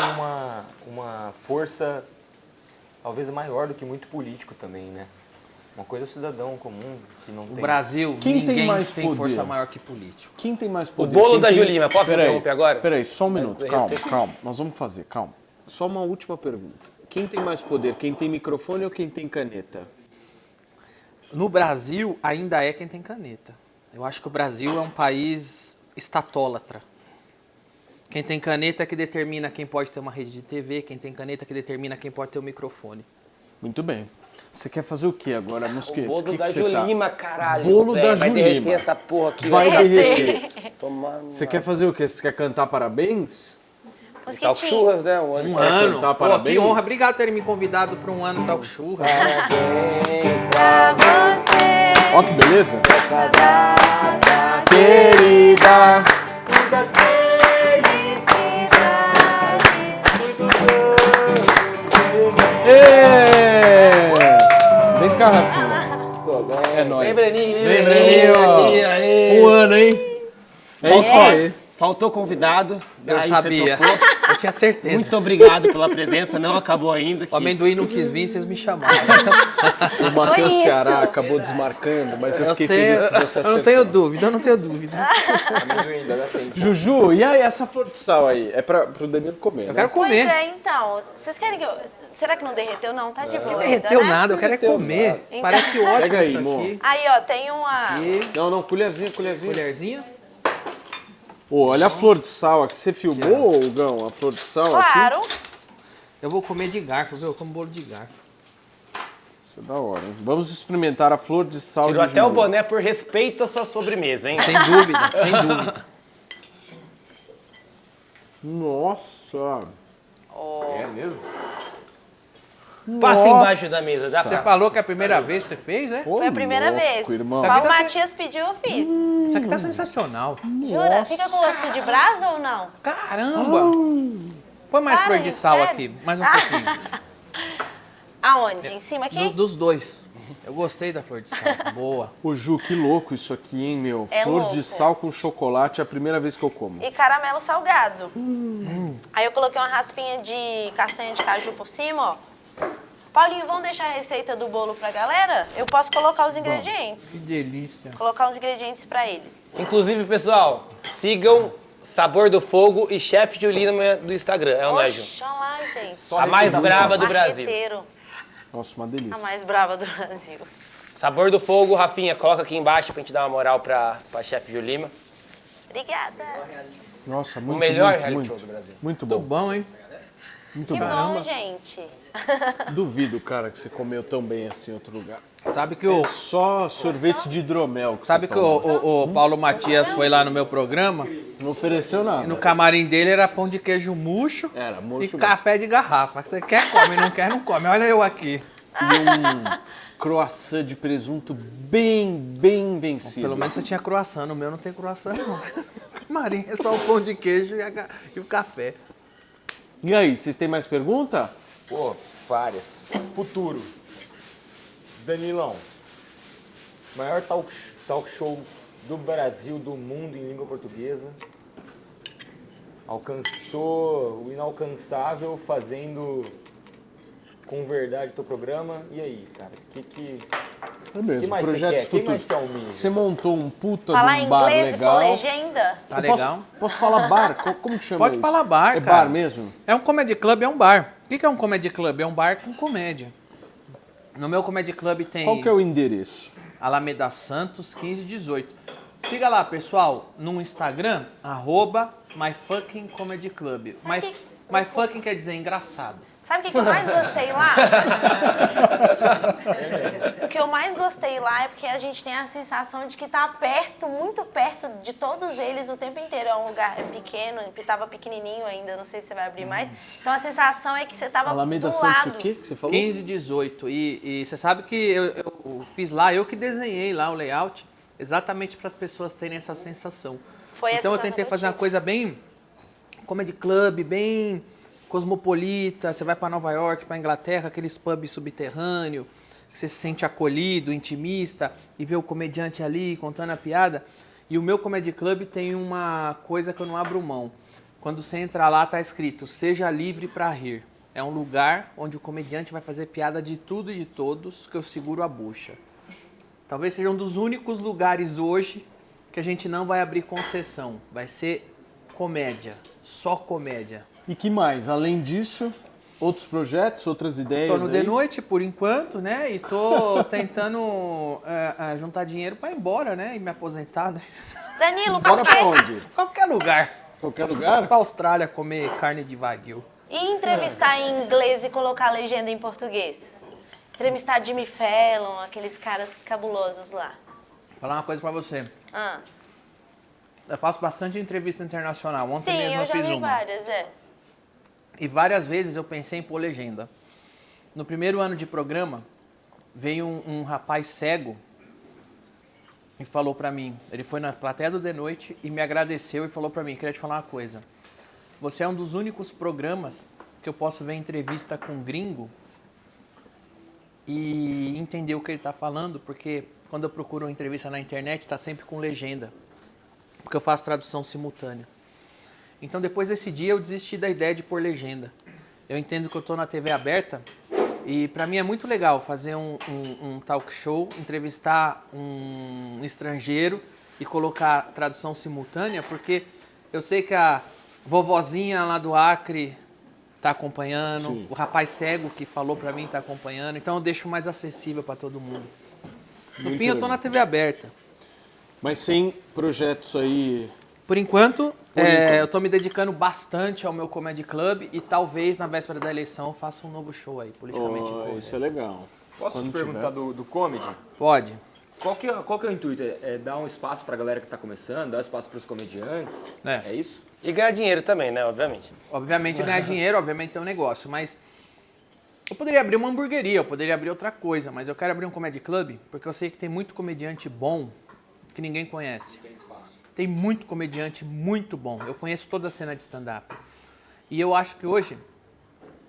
uma força talvez maior do que muito político também, né? Uma coisa é o cidadão comum que não tem... O Brasil, Quem ninguém tem mais tem poder? força maior que político. Quem tem mais O poder? bolo Quem da tem... Julima, posso interromper agora? Peraí, só um minuto. Eu tenho- Calma. Nós vamos fazer, calma. Só uma última pergunta. Quem tem mais poder? Quem tem microfone ou quem tem caneta? No Brasil, ainda é quem tem caneta. Eu acho que o Brasil é um país estatólatra. Quem tem caneta é que determina quem pode ter uma rede de TV, quem tem caneta é que determina quem pode ter o microfone. Muito bem. Você quer fazer o que agora, Mosquito? O bolo Que da você tá? Julima, caralho. Bolo velho. da Vai Julima. derreter essa porra aqui. Vai velho. derreter. Tomar Você quer fazer o quê? Você quer cantar parabéns? Talk Mosquitinho. churras, né? Um ano. ano. Cantar Pô, parabéns? que honra. Obrigado por terem me convidado para um ano Talk Churras. Parabéns Pra você, Ó que beleza. essa data Querida. Muitas felicidades. muitos anos. Ê! Vem cá, Rafinha. É nóis. Vem, Breninho. Vem, Breninho. Aqui, aí. Um ano, hein? É isso aí. Faltou convidado. Eu aí você sabia. topou. Eu tinha certeza. Muito obrigado pela presença, não acabou ainda. O amendoim não quis vir, vocês me chamaram. O Matheus isso. Ceará acabou desmarcando, mas eu Eu fiquei sei, feliz que você eu acertou. não tenho dúvida, eu não tenho dúvida. Amendoim, ainda dá tempo. Juju, e aí essa flor de sal aí? É pro Danilo comer, Eu né? quero comer. Pois é, então. Vocês querem que eu... Será que não derreteu? Não, tá de boa. Não ainda, derreteu né? nada, eu quero é Derreteu comer. nada. Então- Parece ótimo Pega aí, isso amor. aqui. Aí, ó, tem uma... Não, colherzinha. Colherzinha? Pô, olha a flor de sal aqui. Você filmou, Gão, a flor de sal Claro. aqui? Eu vou comer de garfo, viu? Eu como bolo de garfo. Isso é da hora, hein? Vamos experimentar a flor de sal Tirou de até o Juju. boné por respeito à sua sobremesa, hein? Sem dúvida, sem dúvida. Nossa. É mesmo? Passa Nossa. embaixo da mesa, dá Você pra... falou que é a primeira vez que você fez, é? Ô, Foi a primeira louco, vez. irmão. Isso Paulo aqui tá Matias pediu, eu fiz. Isso aqui tá sensacional. Jura? Fica com osso de brasa ou não? Caramba! Põe mais Para, flor de sal sério? aqui, mais um pouquinho. Aonde? Em cima aqui? Dos dois. Eu gostei da flor de sal. Boa. Ô, Ju, que louco isso aqui, hein, meu? É flor louco. de sal com chocolate é a primeira vez que eu como. E caramelo salgado. Aí eu coloquei uma raspinha de castanha de caju por cima, ó. Paulinho, vamos deixar a receita do bolo pra galera? Eu posso colocar os ingredientes. Que delícia. Colocar os ingredientes pra eles. Inclusive, pessoal, sigam Sabor do Fogo e Chefe Julina do Instagram. É o Nédio. Oxa lá, gente. A mais brava do Brasil. Marqueteiro. Nossa, uma delícia. A mais brava do Brasil. Sabor do Fogo, Rafinha, coloca aqui embaixo pra gente dar uma moral pra Chefe Julima. Obrigada. Nossa, O muito, melhor muito, reality muito. show do Brasil. Muito Muito bom. bom, hein? Muito Que bom. bom, gente. Duvido, cara, que você comeu tão bem assim em outro lugar. Sabe que o, Só sorvete de hidromel que sabe você que o Paulo Matias foi lá no meu programa Não ofereceu nada. e no camarim dele era pão de queijo murcho Era, e murcho mesmo. café de garrafa. Você quer, come, não quer, não come. Olha eu aqui. E um croissant de presunto bem vencido. Pelo menos você tinha croissant, no meu não tem croissant não. Camarim é só o pão de queijo e o café. E aí, vocês têm mais pergunta? Pô, várias. Futuro. Danilão. Maior talk show do Brasil, do mundo em língua portuguesa. Alcançou o inalcançável fazendo com verdade o teu programa. E aí, cara? É mesmo, Que mais você projetos quer? Quem mais futuros. você almeja? Você montou um puta Falar de um bar inglês legal. com legenda? Tá Eu legal? Posso falar bar? Como que chama Pode isso? falar bar, É cara. bar mesmo? É um comedy club, é um bar. O que é um comedy club? É um bar com comédia. No meu comedy club tem Qual que é o endereço? Alameda Santos 1518. Siga lá, pessoal, no Instagram, @myfuckingcomedyclub. My fucking quer dizer engraçado. Sabe o que eu mais gostei lá? O que eu mais gostei lá é porque a gente tem a sensação de que tá perto, muito perto de todos eles o tempo inteiro. É um lugar pequeno, tava pequenininho ainda, não sei se você vai abrir mais. Então a sensação é que você tava Alameda do Santos lado. o quê que você falou? 1518. E você sabe que eu fiz lá, eu que desenhei lá o layout, exatamente para as pessoas terem essa sensação. Foi a Então eu sensação tentei que eu fazer uma tive. coisa bem comedy club, bem cosmopolita. Você vai para Nova York, para Inglaterra, aqueles pubs subterrâneos, que você se sente acolhido, intimista, e vê o comediante ali contando a piada. E o meu comedy club tem uma coisa que eu não abro mão. Quando você entra lá, tá escrito: seja livre para rir. É um lugar onde o comediante vai fazer piada de tudo e de todos, que eu seguro a bucha. Talvez seja um dos únicos lugares hoje que a gente não vai abrir concessão. Vai ser comédia, só comédia. E que mais? Além disso, outros projetos, outras ideias? Tô no de aí? noite, por enquanto, né? E tô tentando juntar dinheiro para ir embora, né? E me aposentar, né? Danilo, Bora pra onde? Qualquer lugar. Qualquer lugar? Pra Austrália comer carne de wagyu. e entrevistar em inglês e colocar a legenda em português? Entrevistar Jimmy Fallon, aqueles caras cabulosos lá. Vou falar uma coisa pra você. Ah. Eu faço bastante entrevista internacional. Ontem Sim, mesmo eu já fiz vi uma. várias, é. E várias vezes eu pensei em pôr legenda. No primeiro ano de programa, veio um rapaz cego e falou pra mim, ele foi na plateia do The Noite e me agradeceu e falou pra mim: queria te falar uma coisa. Você é um dos únicos programas que eu posso ver entrevista com gringo e entender o que ele tá falando, porque quando eu procuro uma entrevista na internet, está sempre com legenda, porque eu faço tradução simultânea. Então depois desse dia eu desisti da ideia de pôr legenda. Eu entendo que eu tô na TV aberta e pra mim é muito legal fazer um talk show, entrevistar um estrangeiro e colocar tradução simultânea, porque eu sei que a vovozinha lá do Acre tá acompanhando, Sim. o rapaz cego que falou pra mim tá acompanhando, então eu deixo mais acessível pra todo mundo. No Muito fim, eu tô legal. na TV aberta. Mas sem projetos aí... Por enquanto, enquanto. eu tô me dedicando bastante ao meu Comedy Club e talvez na véspera da eleição eu faça um novo show aí, politicamente incorreto. isso é legal. Posso Quando te perguntar do comedy? Pode. Qual que é o intuito? É dar um espaço pra galera que tá começando, dar espaço pros comediantes? É. É isso? E ganhar dinheiro também, né? Obviamente. Obviamente ganhar dinheiro, obviamente é um negócio, mas eu poderia abrir uma hamburgueria, eu poderia abrir outra coisa, mas eu quero abrir um comedy club porque eu sei que tem muito comediante bom que ninguém conhece. Tem muito comediante muito bom. Eu conheço toda a cena de stand-up. E eu acho que hoje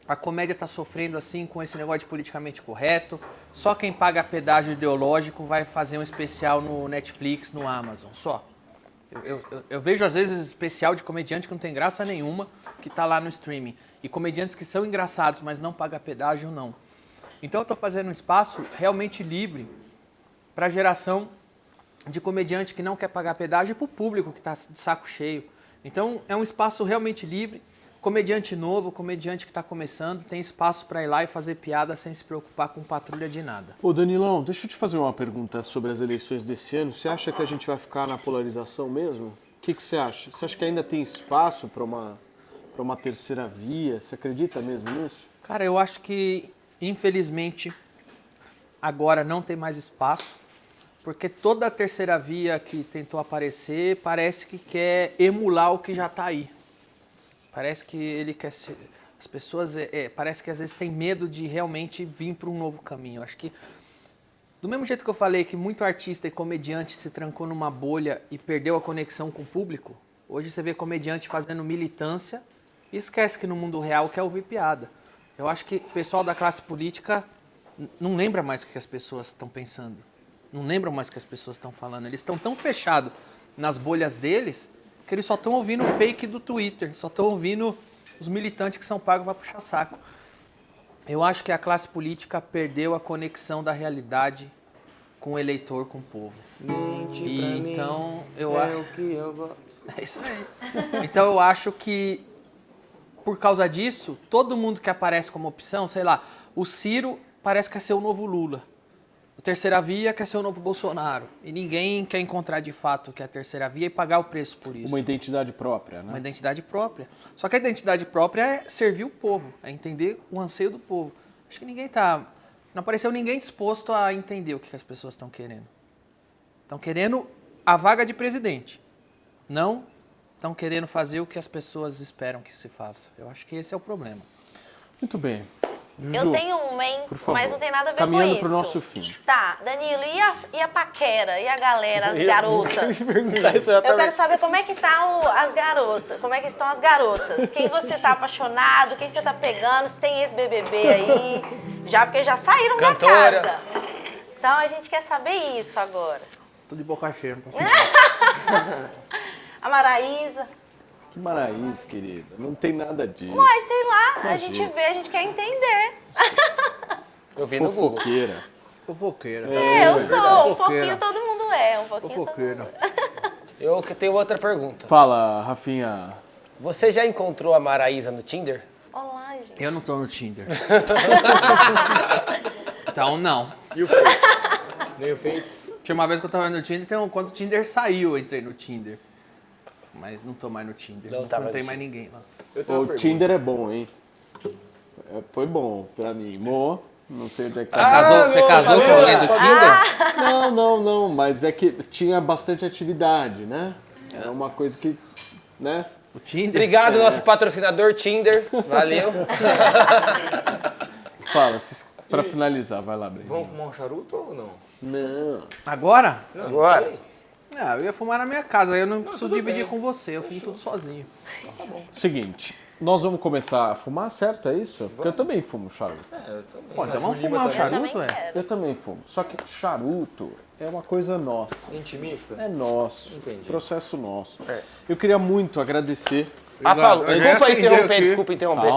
a comédia está sofrendo assim com esse negócio de politicamente correto. Só quem paga pedágio ideológico vai fazer um especial no Netflix, no Amazon, só. Eu vejo às vezes especial de comediante que não tem graça nenhuma, que tá lá no streaming. E comediantes que são engraçados, mas não pagam pedágio, não. Então eu tô fazendo um espaço realmente livre para a geração de comediante que não quer pagar pedágio e pro público que tá de saco cheio. Então é um espaço realmente livre. Comediante novo, comediante que está começando, tem espaço para ir lá e fazer piada sem se preocupar com patrulha de nada. Ô Danilão, deixa eu te fazer uma pergunta sobre as eleições desse ano. Você acha que a gente vai ficar na polarização mesmo? O que você acha? Você acha que ainda tem espaço para uma terceira via? Você acredita mesmo nisso? Cara, eu acho que, infelizmente, agora não tem mais espaço, porque toda a terceira via que tentou aparecer parece que quer emular o que já está aí. Parece que ele quer ser... As pessoas, parece que às vezes tem medo de realmente vir para um novo caminho. Eu acho que, do mesmo jeito que eu falei que muito artista e comediante se trancou numa bolha e perdeu a conexão com o público, hoje você vê comediante fazendo militância e esquece que no mundo real quer ouvir piada. Eu acho que o pessoal da classe política não lembra mais o que as pessoas estão pensando. Não lembram mais o que as pessoas estão falando. Eles estão tão fechados nas bolhas deles que eles só estão ouvindo o fake do Twitter, só estão ouvindo os militantes que são pagos para puxar saco. Eu acho que a classe política perdeu a conexão da realidade com o eleitor, com o povo. E então eu acho que eu gosto. É isso aí. Então eu acho que por causa disso, todo mundo que aparece como opção, sei lá, o Ciro parece que quer ser o novo Lula. A terceira via quer ser o novo Bolsonaro. E ninguém quer encontrar de fato que é a terceira via e pagar o preço por isso. Uma identidade própria, né? Uma identidade própria. Só que a identidade própria é servir o povo, é entender o anseio do povo. Acho que não apareceu ninguém disposto a entender o que as pessoas estão querendo. Estão querendo a vaga de presidente. Não estão querendo fazer o que as pessoas esperam que se faça. Eu acho que esse é o problema. Muito bem. Juju, Eu tenho uma, hein? por favor. Mas não tem nada a ver Caminhando com isso. pro nosso fim. Tá, Danilo, e a paquera? E a galera, as garotas? Eu quero saber como é que tá as garotas. Como é que estão as garotas? Quem você tá apaixonado? Quem você tá pegando? Se tem ex-BBB aí? Porque já saíram Cantora. da casa. Então a gente quer saber isso agora. Tudo de boca cheia. A Maraísa. Que maravilha, querida. Não tem nada disso. Uai, sei lá, a Imagina. gente vê, a gente quer entender. Eu vi no Google. Fofoqueira. Fofoqueira. Eu sou, um Fofoqueira. pouquinho todo mundo é, um pouquinho todo Fofoqueira. mundo. Eu que tenho outra pergunta. Fala, Rafinha. Você já encontrou a Maraísa no Tinder? Olá, gente. Eu não tô no Tinder. Então, não. E o fake? Nem o fake? Tinha uma vez que eu tava no Tinder, então quando o Tinder saiu, eu entrei no Tinder. Mas não tô mais no Tinder. Não Não, tá mais tem no mais ninguém lá. Eu tenho uma O pergunta. Tinder é bom, hein? Foi bom pra mim. Mo, não sei onde é que Você casou com alguém do Tinder? Não, mas é que tinha bastante atividade, né? Era uma coisa que, né? O Tinder? Obrigado, nosso patrocinador Tinder. Valeu. Fala, pra finalizar, vai lá, Breno. Vamos fumar um charuto ou não? Não. Agora? Não, Agora. não sei. Eu ia fumar na minha casa, eu não preciso dividir com você, eu fumo tudo sozinho. Seguinte, nós vamos começar a fumar, certo? É isso? Porque eu também fumo charuto. Eu também. Pô, então A vamos Juliba fumar um também. Eu também charuto, quero. Eu também fumo. Só que charuto é uma coisa nossa. Intimista? É nosso. Entendi. Processo nosso. É. Eu queria muito agradecer Paulo, Eu já atendi desculpa interromper.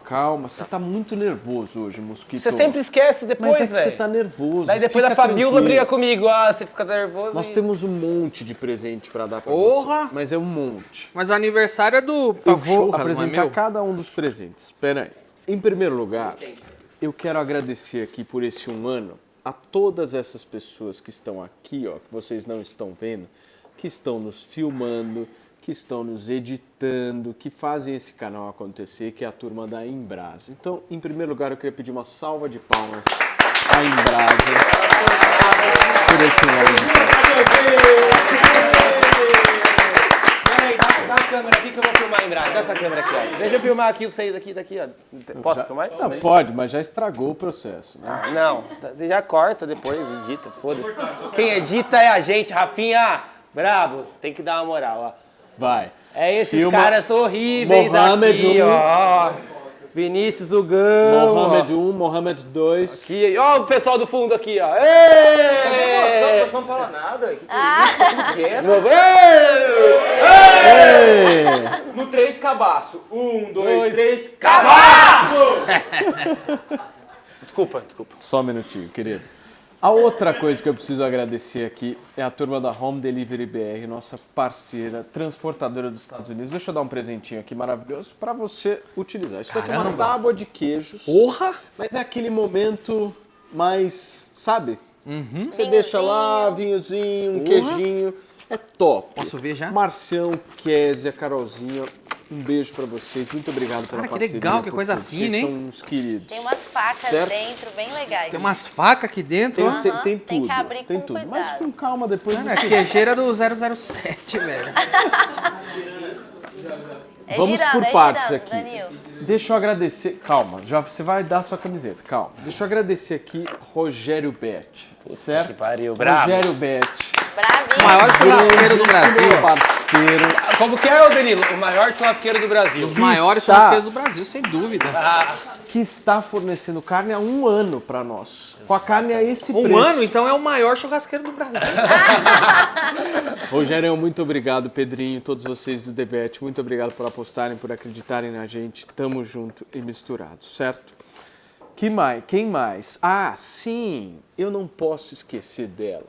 Calma. Você tá muito nervoso hoje, Mosquito. Você sempre esquece depois, Mas é que velho. você tá nervoso. Daí depois Fica a Fabiola tranquilo. briga comigo. Ah, você fica nervoso. Nós temos um monte de presente pra dar pra Porra! você. Mas é um monte. Mas o aniversário é do Eu Talk vou Churras, não é apresentar meu? cada um dos presentes. Espera aí. Em primeiro lugar, eu quero agradecer aqui por esse 1 ano a todas essas pessoas que estão aqui, ó, que vocês não estão vendo, que estão nos filmando, que estão nos editando, que fazem esse canal acontecer, que é a turma da Embrasa. Então, em primeiro lugar, eu queria pedir uma salva de palmas à Embrasa por esse 1 ano de Peraí, dá a câmera aqui que eu vou filmar em Braga. Dá essa câmera aqui, ó. Deixa eu filmar aqui vocês daqui, ó. Posso filmar? Não, pode, mas já estragou o processo, né? Não, você já corta depois, edita, foda-se. Quem edita é a gente, Rafinha. Brabo, tem que dar uma moral, ó. Vai. É esses Filma caras horríveis Mohamed aqui, um. ó. Vinícius Hugão. Mohamed 1, Mohamed 2. Aqui, ó o pessoal do fundo aqui, ó. Você não fala nada? Que é isso? Tudo quieto. No 3, cabaço. 1, 2, 3, cabaço! Desculpa. Só um minutinho, querido. A outra coisa que eu preciso agradecer aqui é a turma da Home Delivery BR, nossa parceira transportadora dos Estados Unidos. Deixa eu dar um presentinho aqui maravilhoso para você utilizar. Isso daqui é uma tábua de queijos. Porra! Mas é aquele momento mais, sabe? Você deixa lá, vinhozinho, um queijinho. É top. Posso ver já? Marcião, Kézia, Carolzinha, um beijo pra vocês. Muito obrigado pela Cara, que parceria. legal, que por coisa tudo. fina, Vocês hein? são uns queridos. Tem umas facas Certo? dentro bem legais. Tem umas facas aqui dentro, ó. Tem Aham, tudo. tem que abrir tem com tudo. cuidado. Mas com calma, depois Cara, você... a queijeira do 007, velho. É Vamos girando, por é partes girando, aqui. Danilo. Deixa eu agradecer. Calma, já você vai dar sua camiseta. Calma. Deixa eu agradecer aqui Rogério Bet. Certo? que pariu, brabo. Rogério Bet. Bravinho. O maior churrasqueiro do Brasil. Meu parceiro. Como que é, ô Danilo? O maior churrasqueiro do Brasil. Os maiores Está- churrasqueiros do Brasil, sem dúvida. Que está fornecendo carne há 1 ano pra nós. Com a carne a esse preço. Um ano, então, é o maior churrasqueiro do Brasil. Rogério, muito obrigado, Pedrinho, todos vocês do Debete, muito obrigado por apostarem, por acreditarem na gente. Tamo junto e misturado, certo? Quem mais? Ah, sim, eu não posso esquecer dela.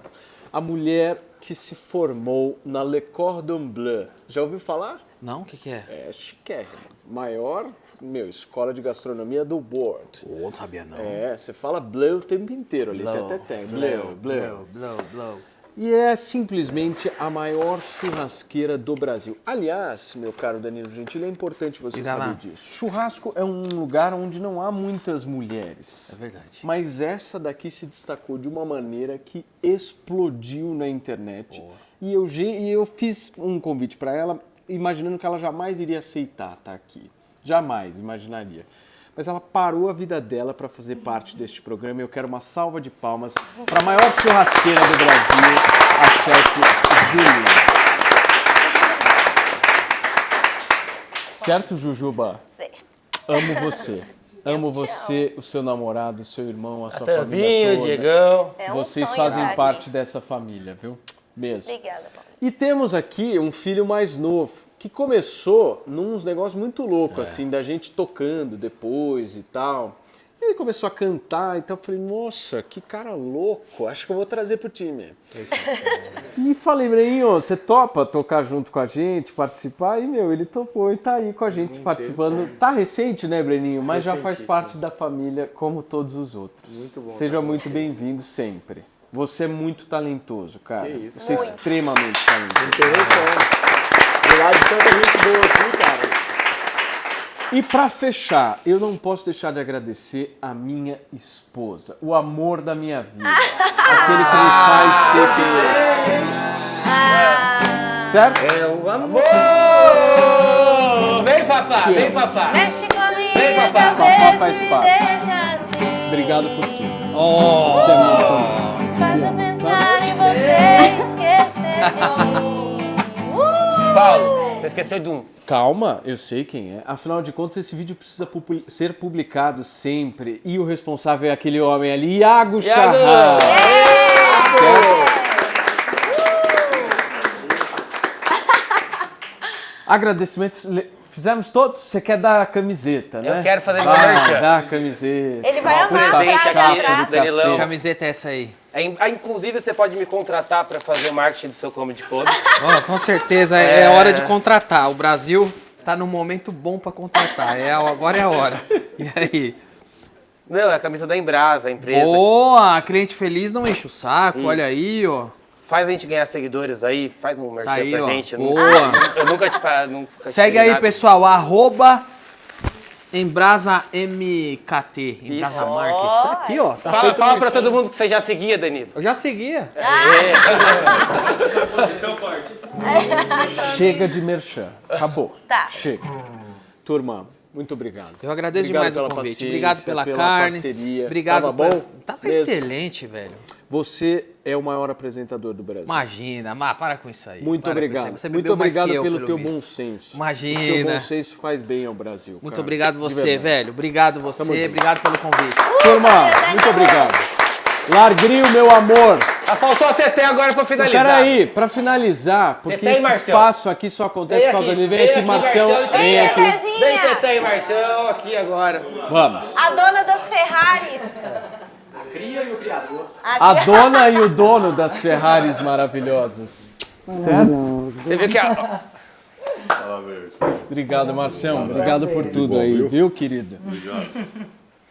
A mulher que se formou na Le Cordon Bleu. Já ouviu falar? Não, o que é? É chiquérrimo. Maior, escola de gastronomia do world. Não sabia não. É, você fala bleu o tempo inteiro ali, tem. Bleu. blow. E é simplesmente a maior churrasqueira do Brasil. Aliás, meu caro Danilo Gentili, é importante você Diga saber lá. disso. Churrasco é um lugar onde não há muitas mulheres. É verdade. Mas essa daqui se destacou de uma maneira que explodiu na internet. E eu fiz um convite para ela, imaginando que ela jamais iria aceitar estar aqui. Jamais imaginaria. Mas ela parou a vida dela para fazer parte deste programa e eu quero uma salva de palmas para a maior churrasqueira do Brasil, a chefe Jujuba. Certo, Jujuba? Certo. Amo você. Amo te você, o seu namorado, o seu irmão, a sua família Natanzinho, toda. Diegão. É um Vocês sonho, fazem Thales. parte dessa família, viu? Mesmo. Obrigada, Paulo. E temos aqui um filho mais novo, que começou num negócios muito loucos, assim, da gente tocando depois e tal. Ele começou a cantar, então eu falei, nossa, que cara louco, acho que eu vou trazer pro time. E falei, Breninho, você topa tocar junto com a gente, participar? E, ele topou e tá aí com a gente participando. Tá recente, né, Breninho? Mas já faz parte da família, como todos os outros. Muito bom. Seja muito bem-vindo sempre. Você é muito talentoso, cara. Que isso. Você é extremamente talentoso. Não tem nem como. Do lado de tanta gente boa aqui, cara. E pra fechar, eu não posso deixar de agradecer a minha esposa, o amor da minha vida, aquele que me faz ser quem eu sou. Certo? É o amor. Vem, Fafá, Te vem, amo. Fafá. Mexe com a minha Vem, papá. cabeça Papá faz e parte. deixa assim. Obrigado por tudo. Você é muito bom. Faz eu pensar em você esquecer de mim. Paulo, você esqueceu de um. Calma, eu sei quem é. Afinal de contas, esse vídeo precisa ser publicado sempre. E o responsável é aquele homem ali, Iago Charras. Agradecimentos Fizemos todos? Você quer dar a camiseta, né? Eu quero fazer meu merchan. Dá a camiseta. Ele vai amar a presente frase aqui atrás. do Danilão. Que camiseta é essa aí? Inclusive, você pode me contratar para fazer o marketing do seu Comedy Club. Ó, com certeza é hora de contratar. O Brasil tá num momento bom pra contratar. Agora é a hora. E aí? Não, é a camisa da Embrasa, a empresa. Boa! Cliente feliz não enche o saco. Isso. Olha aí, ó. Faz a gente ganhar seguidores aí, faz um merchan Tá aí, pra ó. gente. Boa. Eu nunca te Segue falei aí, nada. pessoal. @Embrasa MKT. Embrasa Market. Tá aqui, ó. Tá feito Fala pra todo mundo que você já seguia, Danilo. Eu já seguia. Chega de merchan. Acabou. Tá. Chega. Turma, muito obrigado. Eu agradeço Obrigado demais o pela convite. paciência, Obrigado pela pela carne. parceria. Obrigado. Tava bom? Tava Mesmo? excelente, velho. Você é o maior apresentador do Brasil. Imagina, para com isso aí. Muito Para com obrigado. isso aí. Você Muito bebeu mais obrigado que eu, pelo pelo teu visto. bom senso. Imagina. O seu bom senso faz bem ao Brasil. Muito cara. obrigado De você, verdade. velho. Obrigado você. Tamo junto. Obrigado pelo convite. Turma, muito obrigado. Largrio, meu amor. Faltou a Teté agora pra finalizar. Peraí, pra finalizar, porque Tetê e esse Marcelo. espaço aqui só acontece por causa dele. Vem aqui, Marcelo. Vem aqui. Vem Teté e Marcelo aqui agora. Vamos. A dona das Ferraris. A dona e o dono das Ferraris maravilhosas. Certo? Você viu que a... Obrigado, Marcião. Obrigado por tudo aí, viu, querido? Obrigado.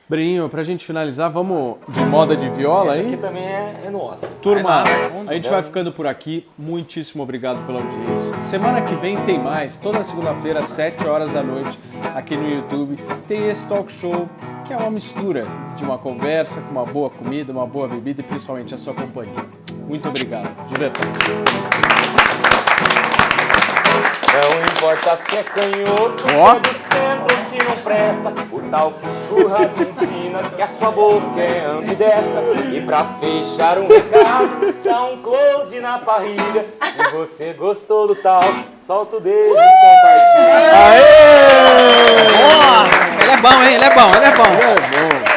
Brinho, pra gente finalizar, vamos de moda de viola Esse aqui aí? também é nossa. Turma, a gente vai ficando por aqui. Muitíssimo obrigado pela audiência. Semana que vem tem mais. Toda segunda-feira, às 7 horas da noite, aqui no YouTube, tem esse talk show, que é uma mistura de uma conversa com uma boa comida, uma boa bebida e principalmente a sua companhia. Muito obrigado, de verdade. Não importa se é canhoto, Ó. se é do centro, se não presta. O tal que o churrasco ensina que a sua boca é ambidestra. E pra fechar um recado, dá um close na barriga. Se você gostou do tal, solta o dedo e compartilha. Aê! Boa! Ele é bom, hein? Ele é bom, ele é bom. É bom.